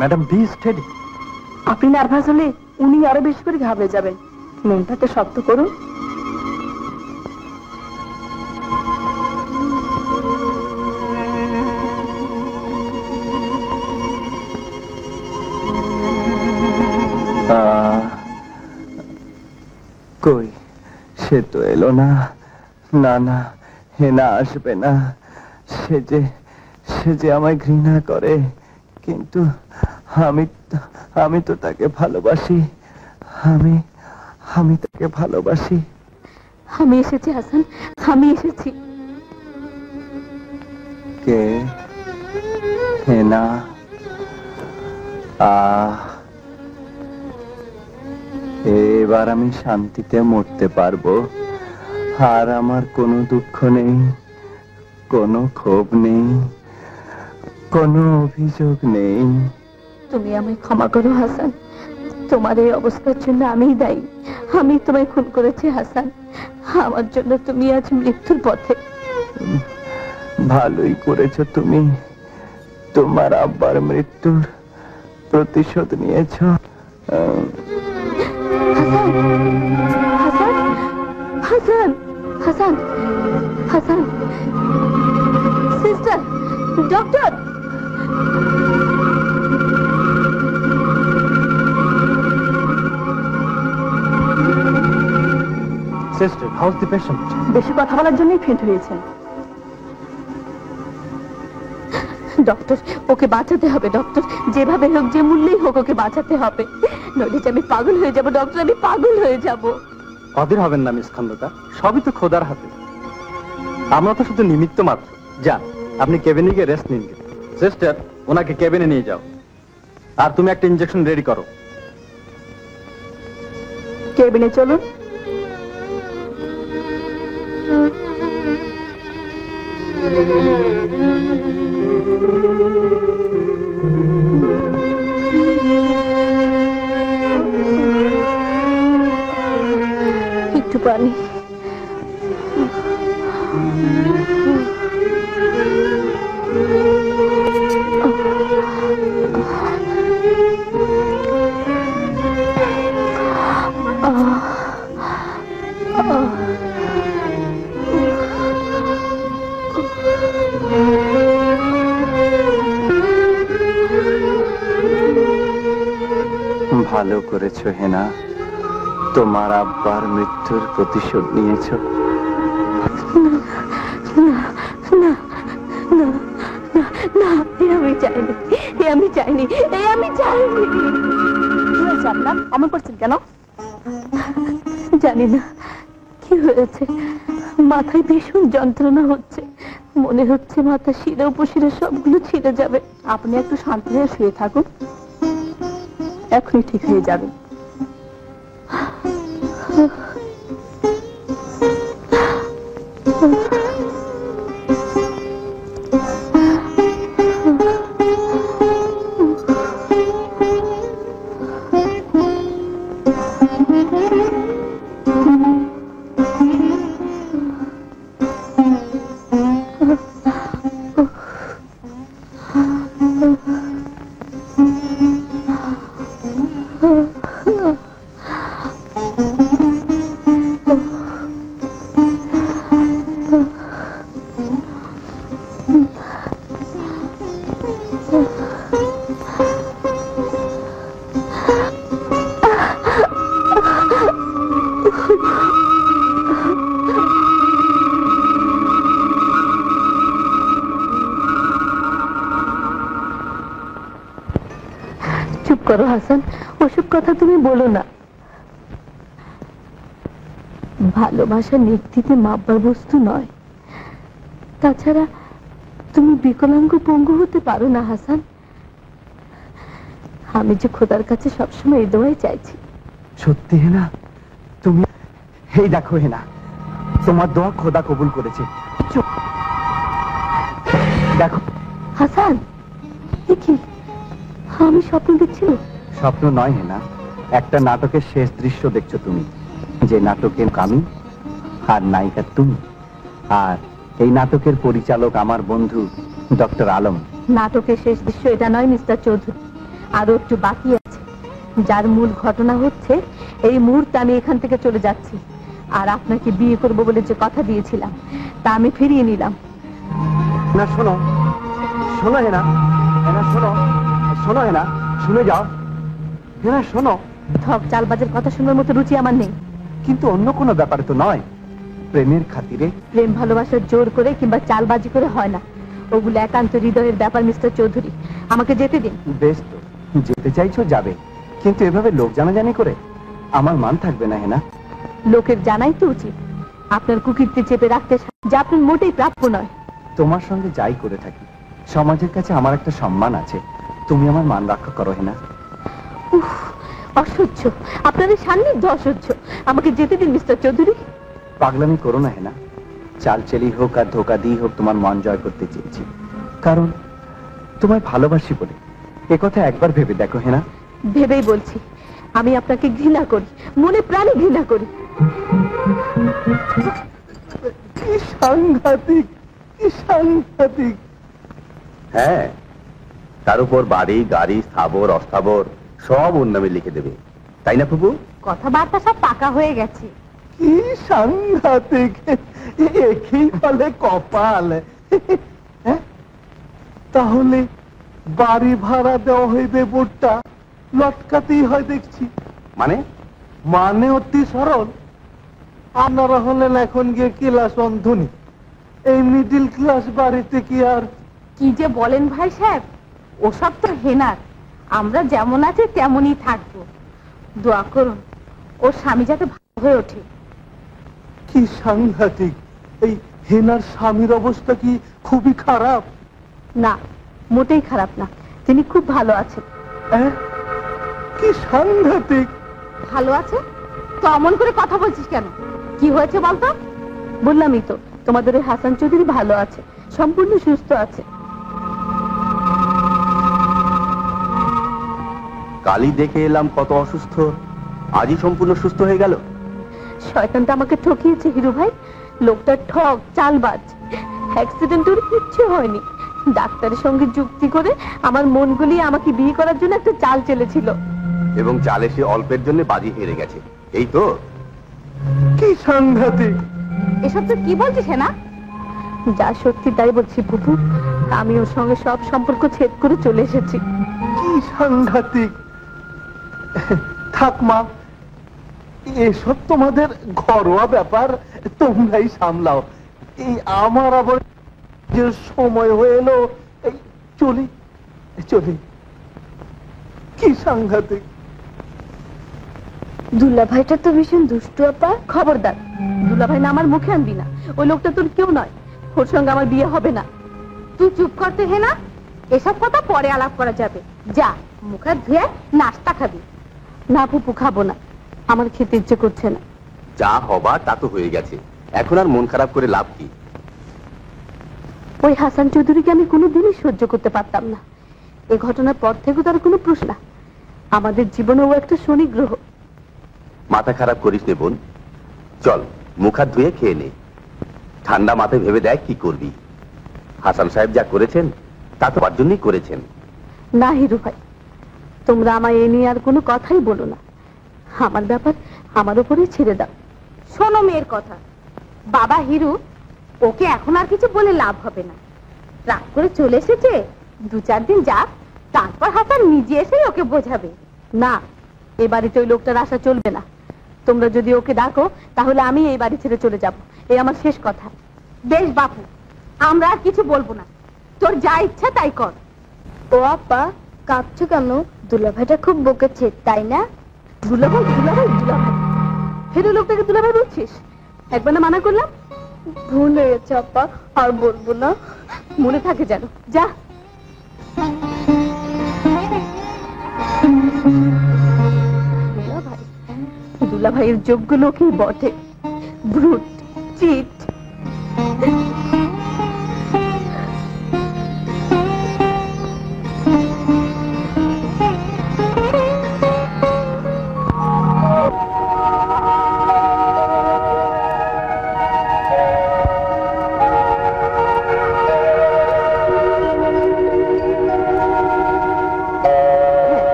Madam, be steady. আপনি নার্ভাস হলে উনি আরো বেশি করে ঘাবড়ে যাবেন। মনটাকে শক্ত করুন। কই, সে তো এলো না। না না, হেনা আসবে না। সে যে আমায় ঘৃণা করে, কিন্তু আমি তো তাকে ভালোবাসি। আমি তাকে ভালোবাসি। আমি এসেছি হাসান, আমি এসেছি। কে? হেনা? এবার আমি শান্তিতে মরতে পারবো। আর আমার কোনো দুঃখ নেই, কোনো ক্ষোভ নেই। কোনো অভিযোগ নেই। তুমি আমায় ক্ষমা করো হাসান, তোমার এই অবস্থার জন্য আমিই দায়ী। আমি তোমায় খুন করেছি হাসান, আমার জন্য তুমি আজ মৃত্যুর পথে। ভালোই করেছো তুমি, তোমার আব্বার মৃত্যুর প্রতিশোধ নিয়েছো। Hasan, Hasan, Hasan, Hasan, sister, doctor. Sister, house দি পেশেন্ট? বেশি কথা বলার জন্যই ফেন্ট হয়েছেন। ডক্টর, ওকে বাঁচাতে হবে ডক্টর, যেভাবে হোক, যে মূল্যেই হোক ওকে বাঁচাতে হবে, নইলে যে আমি পাগল হয়ে যাব ডক্টর, আমি পাগল হয়ে যাব। অধীর হবেন না মিস খন্দকার, সবই তো খোদার হাতে, আমরা তো শুধু নিমিত্ত মাত্র। যান, আপনি কেবিনে গিয়ে রেস্ট নিন। সিস্টার, ওনাকে কেবিনে নিয়ে যাও, আর তুমি একটা ইনজেকশন রেডি করো। কেবিনে চলুন। একটু পানি। ভালো করেছো হেনা, তোমার আব্বার মৃত্যুর প্রতিশোধ নিয়েছো। না, না, না, না, আমি চাইনি, আমি চাইনি, আমি চাইনি। কি হয়েছে আপনার? অমন করছেন কেন? জানি না কি হয়েছে, মাথায় ভীষণ যন্ত্রণা হচ্ছে, মনে হচ্ছে মাথা শিরা উপশিরা সবগুলো ছিঁড়ে যাবে। আপনি একটু শান্ত হয়ে শুয়ে থাকুন, এখনই ঠিক হয়ে যাবে। চুপ করো হাসান, ওসব কথা তুমি বলো না। ভালোবাসা ব্যক্তিতে মাপবার বস্তু নয়, তাছাড়া তুমি বিকলাঙ্গ পঙ্গু হতে পারো না হাসান। আমি যে খোদার কাছে সবসময় এই দোয়াই চাইছি। সত্যি হেনা, তুমি এই দেখো হেনা, তোমার দোয়া খোদা কবুল করেছে। চুপ, দেখো। হাসান, দেখি আমি স্বপ্ন দেখছি। স্বপ্ন নয় হেনা, একটা নাটকের শেষ দৃশ্য দেখছো তুমি, যে নাটকে আমি আর নায়িকা তুমি, আর এই নাটকের পরিচালক আমার বন্ধু ডক্টর আলম। নাটকের শেষ দৃশ্য এটা নয় মিস্টার চৌধুরী, আরো একটু বাকি আছে, যার মূল ঘটনা হচ্ছে এই মুহূর্তে আমি এখান থেকে চলে যাচ্ছি, আর আপনাকে বিয়ে করব বলে যে কথা দিয়েছিলাম তা আমি ফিরিয়ে নিলাম। না শোনো, শোনো হেনা, হেনা শোনো, শোনো হেনা, শুনে যাও হেনা, শোনো। ঠক চালবাজের কথা শোনার মতো রুচি আমার নেই। কিন্তু অন্য কোনো ব্যাপারে তো নয়, প্রেমের খাতিরে। প্রেম ভালোবাসার জোর করে কিংবা চালবাজি করে হয় না, ওগুলো একান্ত হৃদয়ের ব্যাপার মিস্টার চৌধুরী, আমাকে যেতে দিন। বেশ তো, যেতে চাইছো যাবে, কিন্তু এভাবে লোক জানাজানি করে আমার মান থাকবে না হেনা। লোকের জানাই তো উচিত, আপনার কুকীর্তি চেপে রাখতে, যা আপনার মোটেই প্রাপ্য নয়। তোমার সঙ্গে যাই করে থাকি, সমাজের কাছে আমার একটা সম্মান আছে, তুমি আমার মান রক্ষা করো হেনা। উফ, অসহ্য, আপনাদের সান্নিধ্য অসহ্য, আমাকে যেতে দিন মিস্টার চৌধুরী। পাগলামি করো না হেনা, চাল চেলি হোক আর ধোকা দিয়ে হোক তোমার মন জয় করতে চেয়েছি, কারণ তোমায় ভালোবাসি বলে। এ কথা একবার ভেবে দেখো হেনা। ভেবেই বলছি, আমি আপনাকে ঘৃণা করি, মনে প্রাণে ঘৃণা করি। কি সাংঘাতিক, কি সাংঘাতিক। হ্যাঁ, তার উপর বাড়ি গাড়ি স্থাবর অস্থাবর সব ওর নামে লিখে দেবে, তাই না ফুপু? কথাবার্তা সব পাকা হয়ে গেছে। কি সাংঘাতিক, একই বলে কপাল। হ্যাঁ? তাহলে বাড়ি ভাড়া দেওয়া হইবে বোর্ডটা লটকাতেই হয় দেখছি। মানে মানে অতি সরল, আপনারা হলেন এখন গিয়ে ক্লাস অন্ধনী, এই মিডিল ক্লাস বাড়িতে কি আর। কি যে বলেন ভাই সাহেব, ওসব তো হেনার, আমরা যেমন আছি তেমনই থাকবো। দোয়া করুন ওর স্বামী যাতে ভালো হয়ে ওঠে। কি সাংঘাতিক, এই হেনার স্বামীর অবস্থা কি খুবই খারাপ? না, মোটেই খারাপ না, তিনি খুব ভালো আছেন। হ্যাঁ? কি সাংঘাতিক। ভালো আছে তো অমন করে কথা বলছিস কেন? কি হয়েছে বলতো? বললামই তো, তোমাদের ওই হাসান চৌধুরী ভালো আছে, সম্পূর্ণ সুস্থ আছে। কালই দেখে এলাম কত অসুস্থ, আজই সম্পূর্ণ সুস্থ হয়ে গেল। শয়তানটা আমাকে ঠকিয়েছে হিরু ভাই, লোকটা ঠক চালবাজ। অ্যাক্সিডেন্ট ওর কিচ্ছু হয়নি, ডাক্তারের সঙ্গে যুক্তি করে আমার মন গলিয়ে আমাকে বিয়ে করার জন্য একটা চাল চেলেছিল, এবং চালে সে অল্পের জন্য বাজি হেরে গেছে, এই তো। কি সাংঘাতিক। এসব তো কি বলছিস না? যা সত্যি তাই বলছি ফুপু, আমি ওর সঙ্গে সব সম্পর্ক ছেদ করে চলে এসেছি। কি সাংঘাতিক। থাক মা, এসব তোমাদের ঘরোয়া ব্যাপার, তোমরাই সামলাও। এই আমার আবার যে সময় হয়ে এলো, এই চলি চলি। কি সাংঘাতিক। দুলা ভাইটা তো ভীষণ দুষ্টু আপা। খবরদার, দুলা ভাই না আমার মুখে আনবি না, ওই লোকটা তোর কেউ নয়, ওর সঙ্গে আমার বিয়ে হবে না। তুই চুপ করতে হে না, এসব কথা পরে আলাপ করা যাবে। যা মুখ হাত ধুয়ে নাস্তা খাবি। না পুপু, খাবো না, আমার খেতে ইচ্ছে করছে না। যা হবার তা তো হয়ে গেছে, এখন আর মন খারাপ করে লাভ কি? ওই হাসান চৌধুরীকে আমি কোনোদিনই সহ্য করতে পারতাম না। এই ঘটনার পর থেকে তার কোনো প্রশ্ন, আমাদের জীবনে ও একটা শনি গ্রহ। মাথা খারাপ করিস নে বোন, চল মুখ হাত ধুয়ে খেয়ে নে, ঠান্ডা মাথায় ভেবে দেখ কি করবি। হাসান সাহেব যা করেছেন তা তো তার জন্যই করেছেন। না হিরু ভাই, তোমরা আমায় এ নিয়ে আর কোনো কথাই বলো না, আমার ব্যাপার আমার উপরেই ছেড়ে দাও। শোনো মেয়ের কথা, বাবা হিরু, ওকে এখন আর কিছু বলে লাভ হবে না। রাগ করে চলে এসেছে, 2-4 দিন যাক, তারপর হাসান নিজে এসেই ওকে বোঝাবে। না, এই বাড়িতে ওই লোকটার আশা চলবে না। তোমরা যদি ওকে ডাকো তাহলে আমি এই বাড়ি ছেড়ে চলে যাব, এই আমার শেষ কথা। বেশ বাপু, আমরা আর কিছু বলবো না, তোর যা ইচ্ছা তাই কর। ও আপা, কাঁদছো কেন? দুলাভাইটা খুব বকেছে, তাই না? দুলাভাই দুলাভাই দুলাভাই, ফের লোকটাকে দুলাভাই বলছিস? একবার না মানা করলাম। ভুল হয়ে গেছে আপা, আর বলবো না। মনে থাকে যেন, যা। দুলাভাই, দুলাভাইয়ের যোগ্য লোকই বটে, ব্রুট, চিট।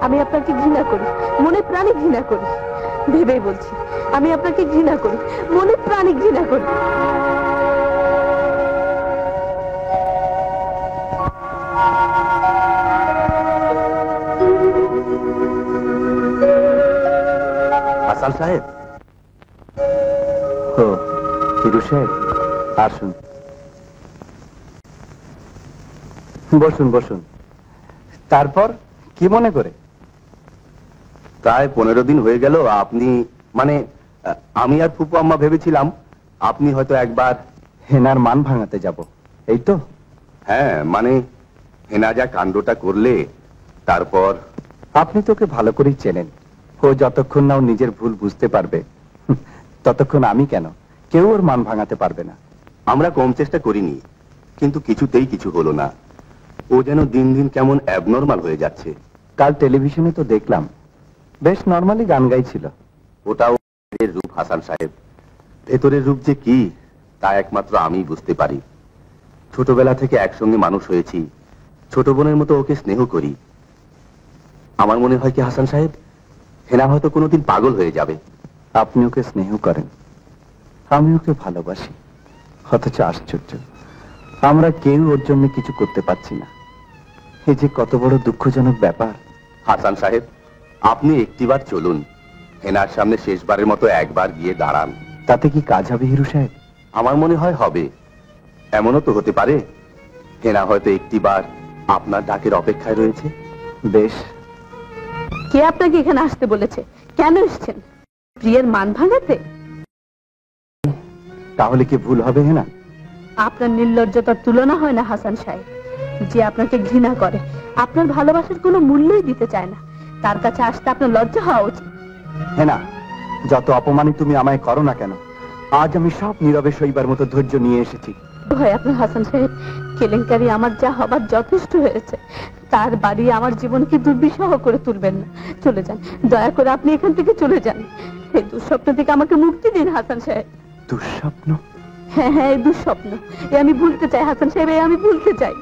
আমি আপনাকে ঘৃণা করি, মনে প্রাণে ঘৃণা করি। ভেবেই বলছি, আমি আপনাকে ঘৃণা করি, মনে প্রাণে ঘৃণা করি। হাসান সাহেব। ও হিরু সাহেব, আসুন বসুন বসুন। তারপর কি মনে করে? প্রায় 15 দিন হয়ে গেল আপনি, মানে আমি আর ফুপু আম্মা ভেবেছিলাম আপনি হয়তো একবার হেনার মান ভাঙাতে যাব, এই তো? হ্যাঁ, মানে হেনা যা কাণ্ডটা করলে, তারপর। আপনি তোকে ভালো করেই চেনেন, ও যতক্ষণ না ও নিজের ভুল বুঝতে পারবে ততক্ষণ আমি কেন, কেউ ওর মান ভাঙাতে পারবে না। আমরা কম চেষ্টা করিনি, কিন্তু কিছুতেই কিছু হলো না। ও যেন দিন দিন কেমন অ্যাবনর্মাল হয়ে যাচ্ছে। কাল টেলিভিশনে তো দেখলাম বেশ নর্মালি গান গাইছিল। ওটাও এর রূপ হাসান সাহেব। ভেতরের রূপ যে কি তা একমাত্র আমিই বুঝতে পারি। ছোটবেলা থেকে একসঙ্গে মানুষ হয়েছি, ছোট বোনের মতো ওকে স্নেহ করি। আমার মনে হয় কি হাসান সাহেব, হেনা হয়তো কোনোদিন পাগল হয়ে যাবে। আপনি ওকে স্নেহ করেন, আমি ওকে ভালোবাসি, অথচ আশ্চর্য আমরা কেউ ওর জন্য কিছু করতে পারছি না। এই যে কত বড় দুঃখজনক ব্যাপার। হাসান সাহেব, আপনি একটিবার চলুন, হেনার সামনে শেষবারের মতো একবার গিয়ে দাঁড়ান। তাতে কি কাজ হবে হিরু সাহেব? আমার মনে হয় হবে। এমনও তো হতে পারে হেনা হয়তো একটিবার আপনার ডাকের অপেক্ষায় রয়েছে। বেশ। কে আপনাকে এখানে আসতে বলেছে? কেন এসেছেন? প্রিয়ের মান ভাঙাতে? তাহলে কি ভুল হবে হেনা? আপনার নির্লজ্জতার তুলনা হয় না হাসান সাহেব। যে আপনাকে ঘৃণা করে, আপনার ভালোবাসার কোনো মূল্যই দিতে চায় না, তার কাছে আসতে আপনার লজ্জা হওয়া উচিত। হেনা, যত অপমানই তুমি আমায় করো না কেন, আজ আমি সব নীরবে সইবার মতো ধৈর্য নিয়ে এসেছি। হয় আপনার হাসান সাহেব, কেলেঙ্কারি আমার যা হবার যথেষ্ট হয়েছে। তার বাড়ি আমার জীবনকে দুর্বিষহ করে তুলবেন না। চলে যান, দয়া করে আপনি এখান থেকে চলে যান। এই দুঃস্বপ্ন থেকে আমাকে মুক্তি দিন হাসান সাহেব। দুঃস্বপ্ন? হ্যাঁ হ্যাঁ, এই দুঃস্বপ্ন এ আমি ভুলতে চাই হাসান সাহেব, এ আমি ভুলতে চাই।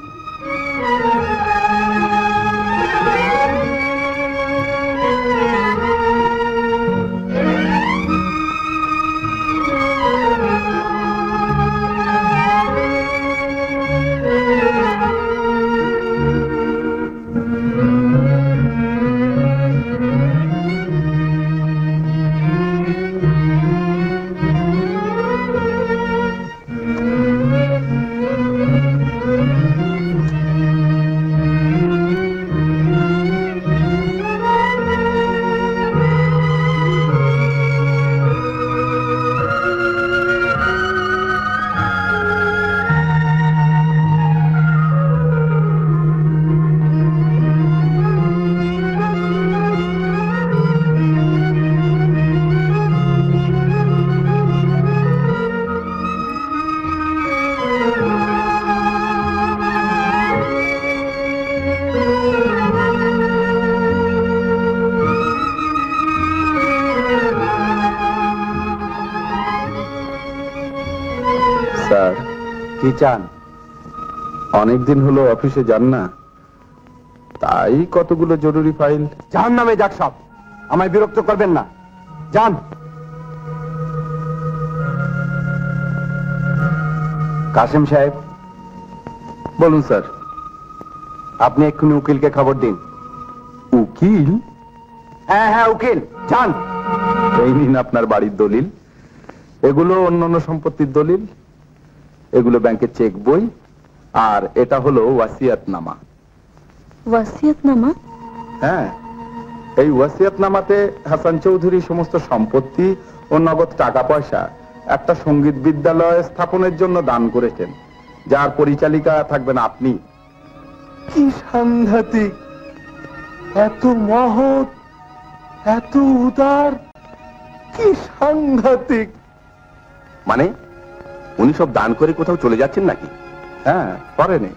স্যার, কি চান? অনেকদিন হলো অফিসে যান না, তাই কতগুলো জরুরি ফাইল। জাহান্নামে যাক সব, আমায় বিরক্ত করবেন না, যান। কাসেম সাহেব। বলুন স্যার। আপনি এক্ষুনি উকিলকে খবর দিন। উকিল? হ্যাঁ হ্যাঁ, উকিল, যান। এই নিন আপনার বাড়ির দলিল, এগুলো অন্যান্য সম্পত্তির দলিল, এগুলো ব্যাংকের চেক বই, আর এটা হলো ওয়াসিয়াতনামা। ওয়াসিয়াতনামা? হ্যাঁ, এই ওয়াসিয়াতনামাতে হাসান চৌধুরী সমস্ত সম্পত্তি ও নগদ টাকা পয়সা একটা সঙ্গীত বিদ্যালয় স্থাপনের জন্য দান করেছেন, যার পরিচালিকা থাকবেন আপনি। কি সাংঘাতিক! এত মহৎ, এত উদার, কি সাংঘাতিক! মানে উনি সব দান করে কোথাও চলে যাচ্ছেন নাকি? হ্যাঁ, ফরেনে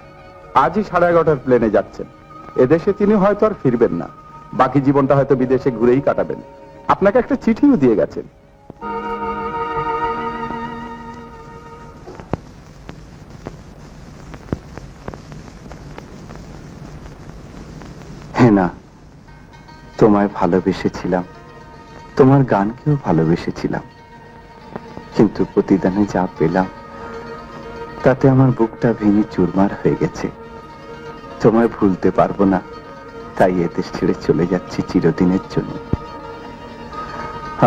আজই 11:30 প্লেনে যাচ্ছেন। এদেশে তিনি হয়তো আর ফিরবেন না, বাকি জীবনটা হয়তো বিদেশে ঘুরেই কাটাবেন। আপনাকে একটা চিঠিও দিয়ে গেছেন। হ্যাঁ না, তোমায় ভালোবেসেছিলাম, তোমার গানকেও ভালোবেসেছিলাম, কিন্তু প্রতিদানে যা পেলাম তাতে আমার বুকটা ভেঙে চুরমার হয়ে গেছে। তোমায় ভুলতে পারবো না, তাই এদেশ ছেড়ে চলে যাচ্ছি চিরদিনের জন্য।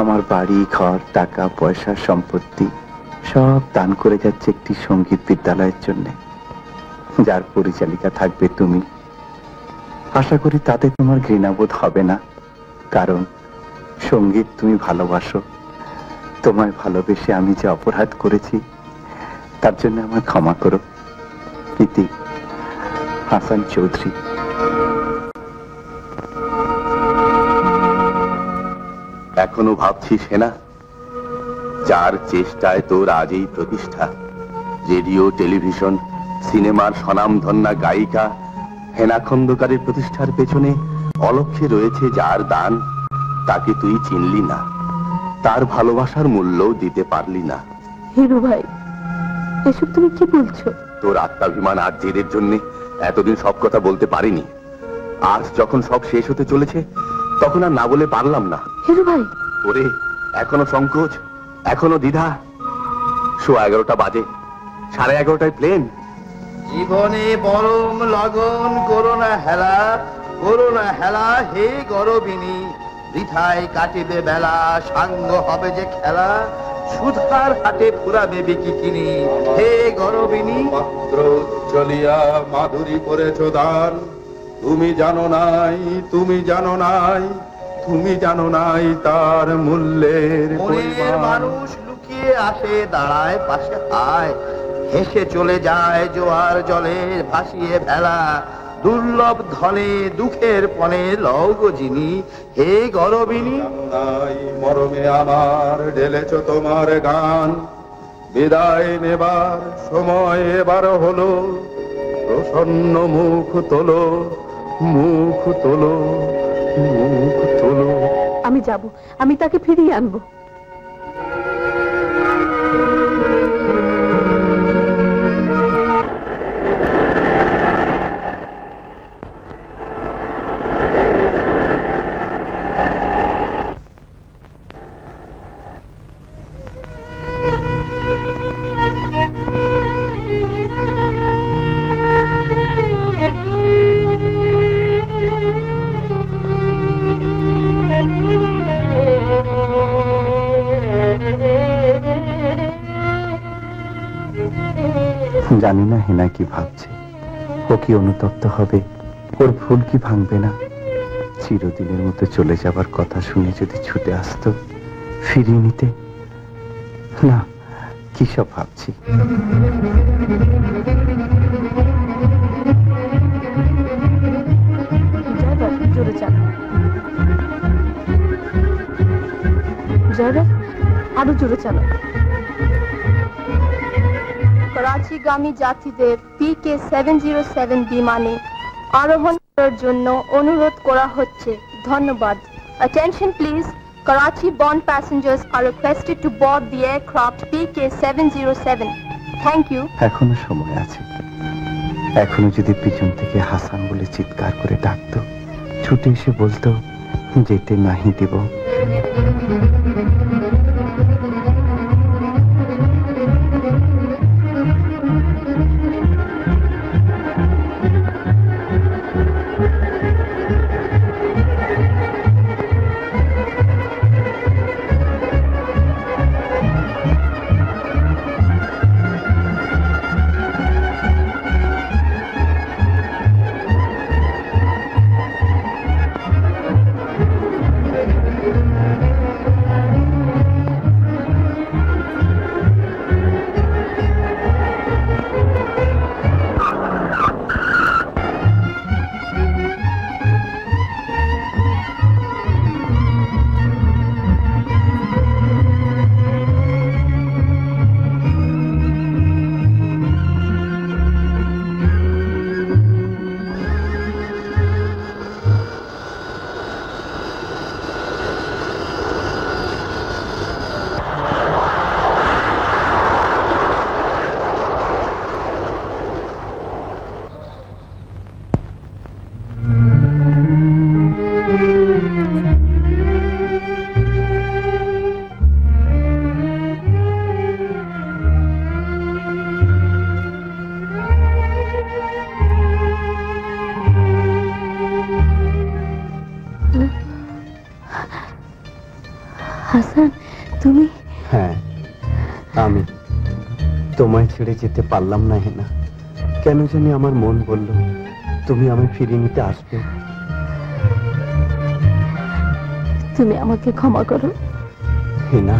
আমার বাড়ি ঘর, টাকা পয়সা, সম্পত্তি সব দান করে যাচ্ছে একটি সঙ্গীত বিদ্যালয়ের জন্য, যার পরিচালিকা থাকবে তুমি। আশা করি তাতে তোমার ঘৃণাবোধ হবে না, কারণ সঙ্গীত তুমি ভালোবাসো। তোমায় ভালোবেসে আমি যে অপরাধ করেছি তার জন্য আমায় ক্ষমা করো। ইতি, হাসান চৌধুরী। এখনো ভাবছিস হেনা, যার চেষ্টায় তোর আজ এই প্রতিষ্ঠা, রেডিও টেলিভিশন সিনেমার স্বনামধন্যা গায়িকা হেনা খন্দকারের প্রতিষ্ঠার পেছনে অলক্ষ্যে রয়েছে যার দান, তাকে তুই চিনলি না, তার ভালোবাসার মূল্যও দিতে পারলি না। হিরু ভাই, এসব তুমি কি বলছো? তোর আত্মাভিমান আর জেদের জন্য এতদিন সব কথা বলতে পারিনি। আজ যখন সব শেষ হতে চলেছে তখন আর না বলে পারলাম না। হিরু ভাই, ওরে, এখনো সংকোচ, এখনো দ্বিধা। 11:15 বাজে, 11:30টায় প্লেন। জীবনে পরম লগন করোনা হেলা, করোনা হেলা হে গরবিনী, বৃথায় কাটিবে বেলা, সাঙ্গ হবে যে খেলা, সুধার হাটে ফুরাবে বিকিনি, হে গরবিনী। মাত্র চলিয়া মাধুরী করেছ দান, তুমি জানো নাই, তুমি জানো নাই, তুমি জানো নাই তার মূল্যের মনের মানুষ লুকিয়ে আসে, দাঁড়ায় পাশে হায়, হেসে চলে যায় জোয়ার জলে ভাসিয়ে ভেলা, দুর্লভ ধনে দুঃখের পণে লৌগ যিনি, হে গরবিনী। মরমে আমার ঢেলেছ তোমার গান, বিদায় নেবার সময় এবার হলো, প্রসন্ন মুখ তোলো, মুখ তোলো, মুখ তোলো। আমি যাব, আমি তাকে ফিরিয়ে আনবো। জানি না হেনা কি ভাবছে, ও কি অনুতপ্ত হবে, ওর ভুল কি ভাঙবে না? চিরদিনের মতো চলে যাবার কথা শুনে যদি ছুটে আসতো ফিরিয়ে নিতে। না, কি সব ভাবছি। জোরে চালাও, ড্রাইভার আরো জোরে চালাও। করাচিগামী যাত্রীদের PK-707 বিমানে আরোহণ করার জন্য অনুরোধ করা হচ্ছে। ধন্যবাদ। Attention please. Karachi bound passengers are requested to board the aircraft PK-707. Thank you. এখনো সময় আছে। এখনো যদি পিছন থেকে হাসান বলে চিৎকার করে ডাকতো, ছুটে এসে বলতো যেতে নাহি দেব। হাসান, তুমি? হ্যাঁ, আমি তোমায় ছেড়ে যেতে পারলাম না হেনা। কেন জানি আমার মন বলল তুমি আমায় ফিরিয়ে নিতে আসবে। তুমি আমাকে ক্ষমা করো হেনা।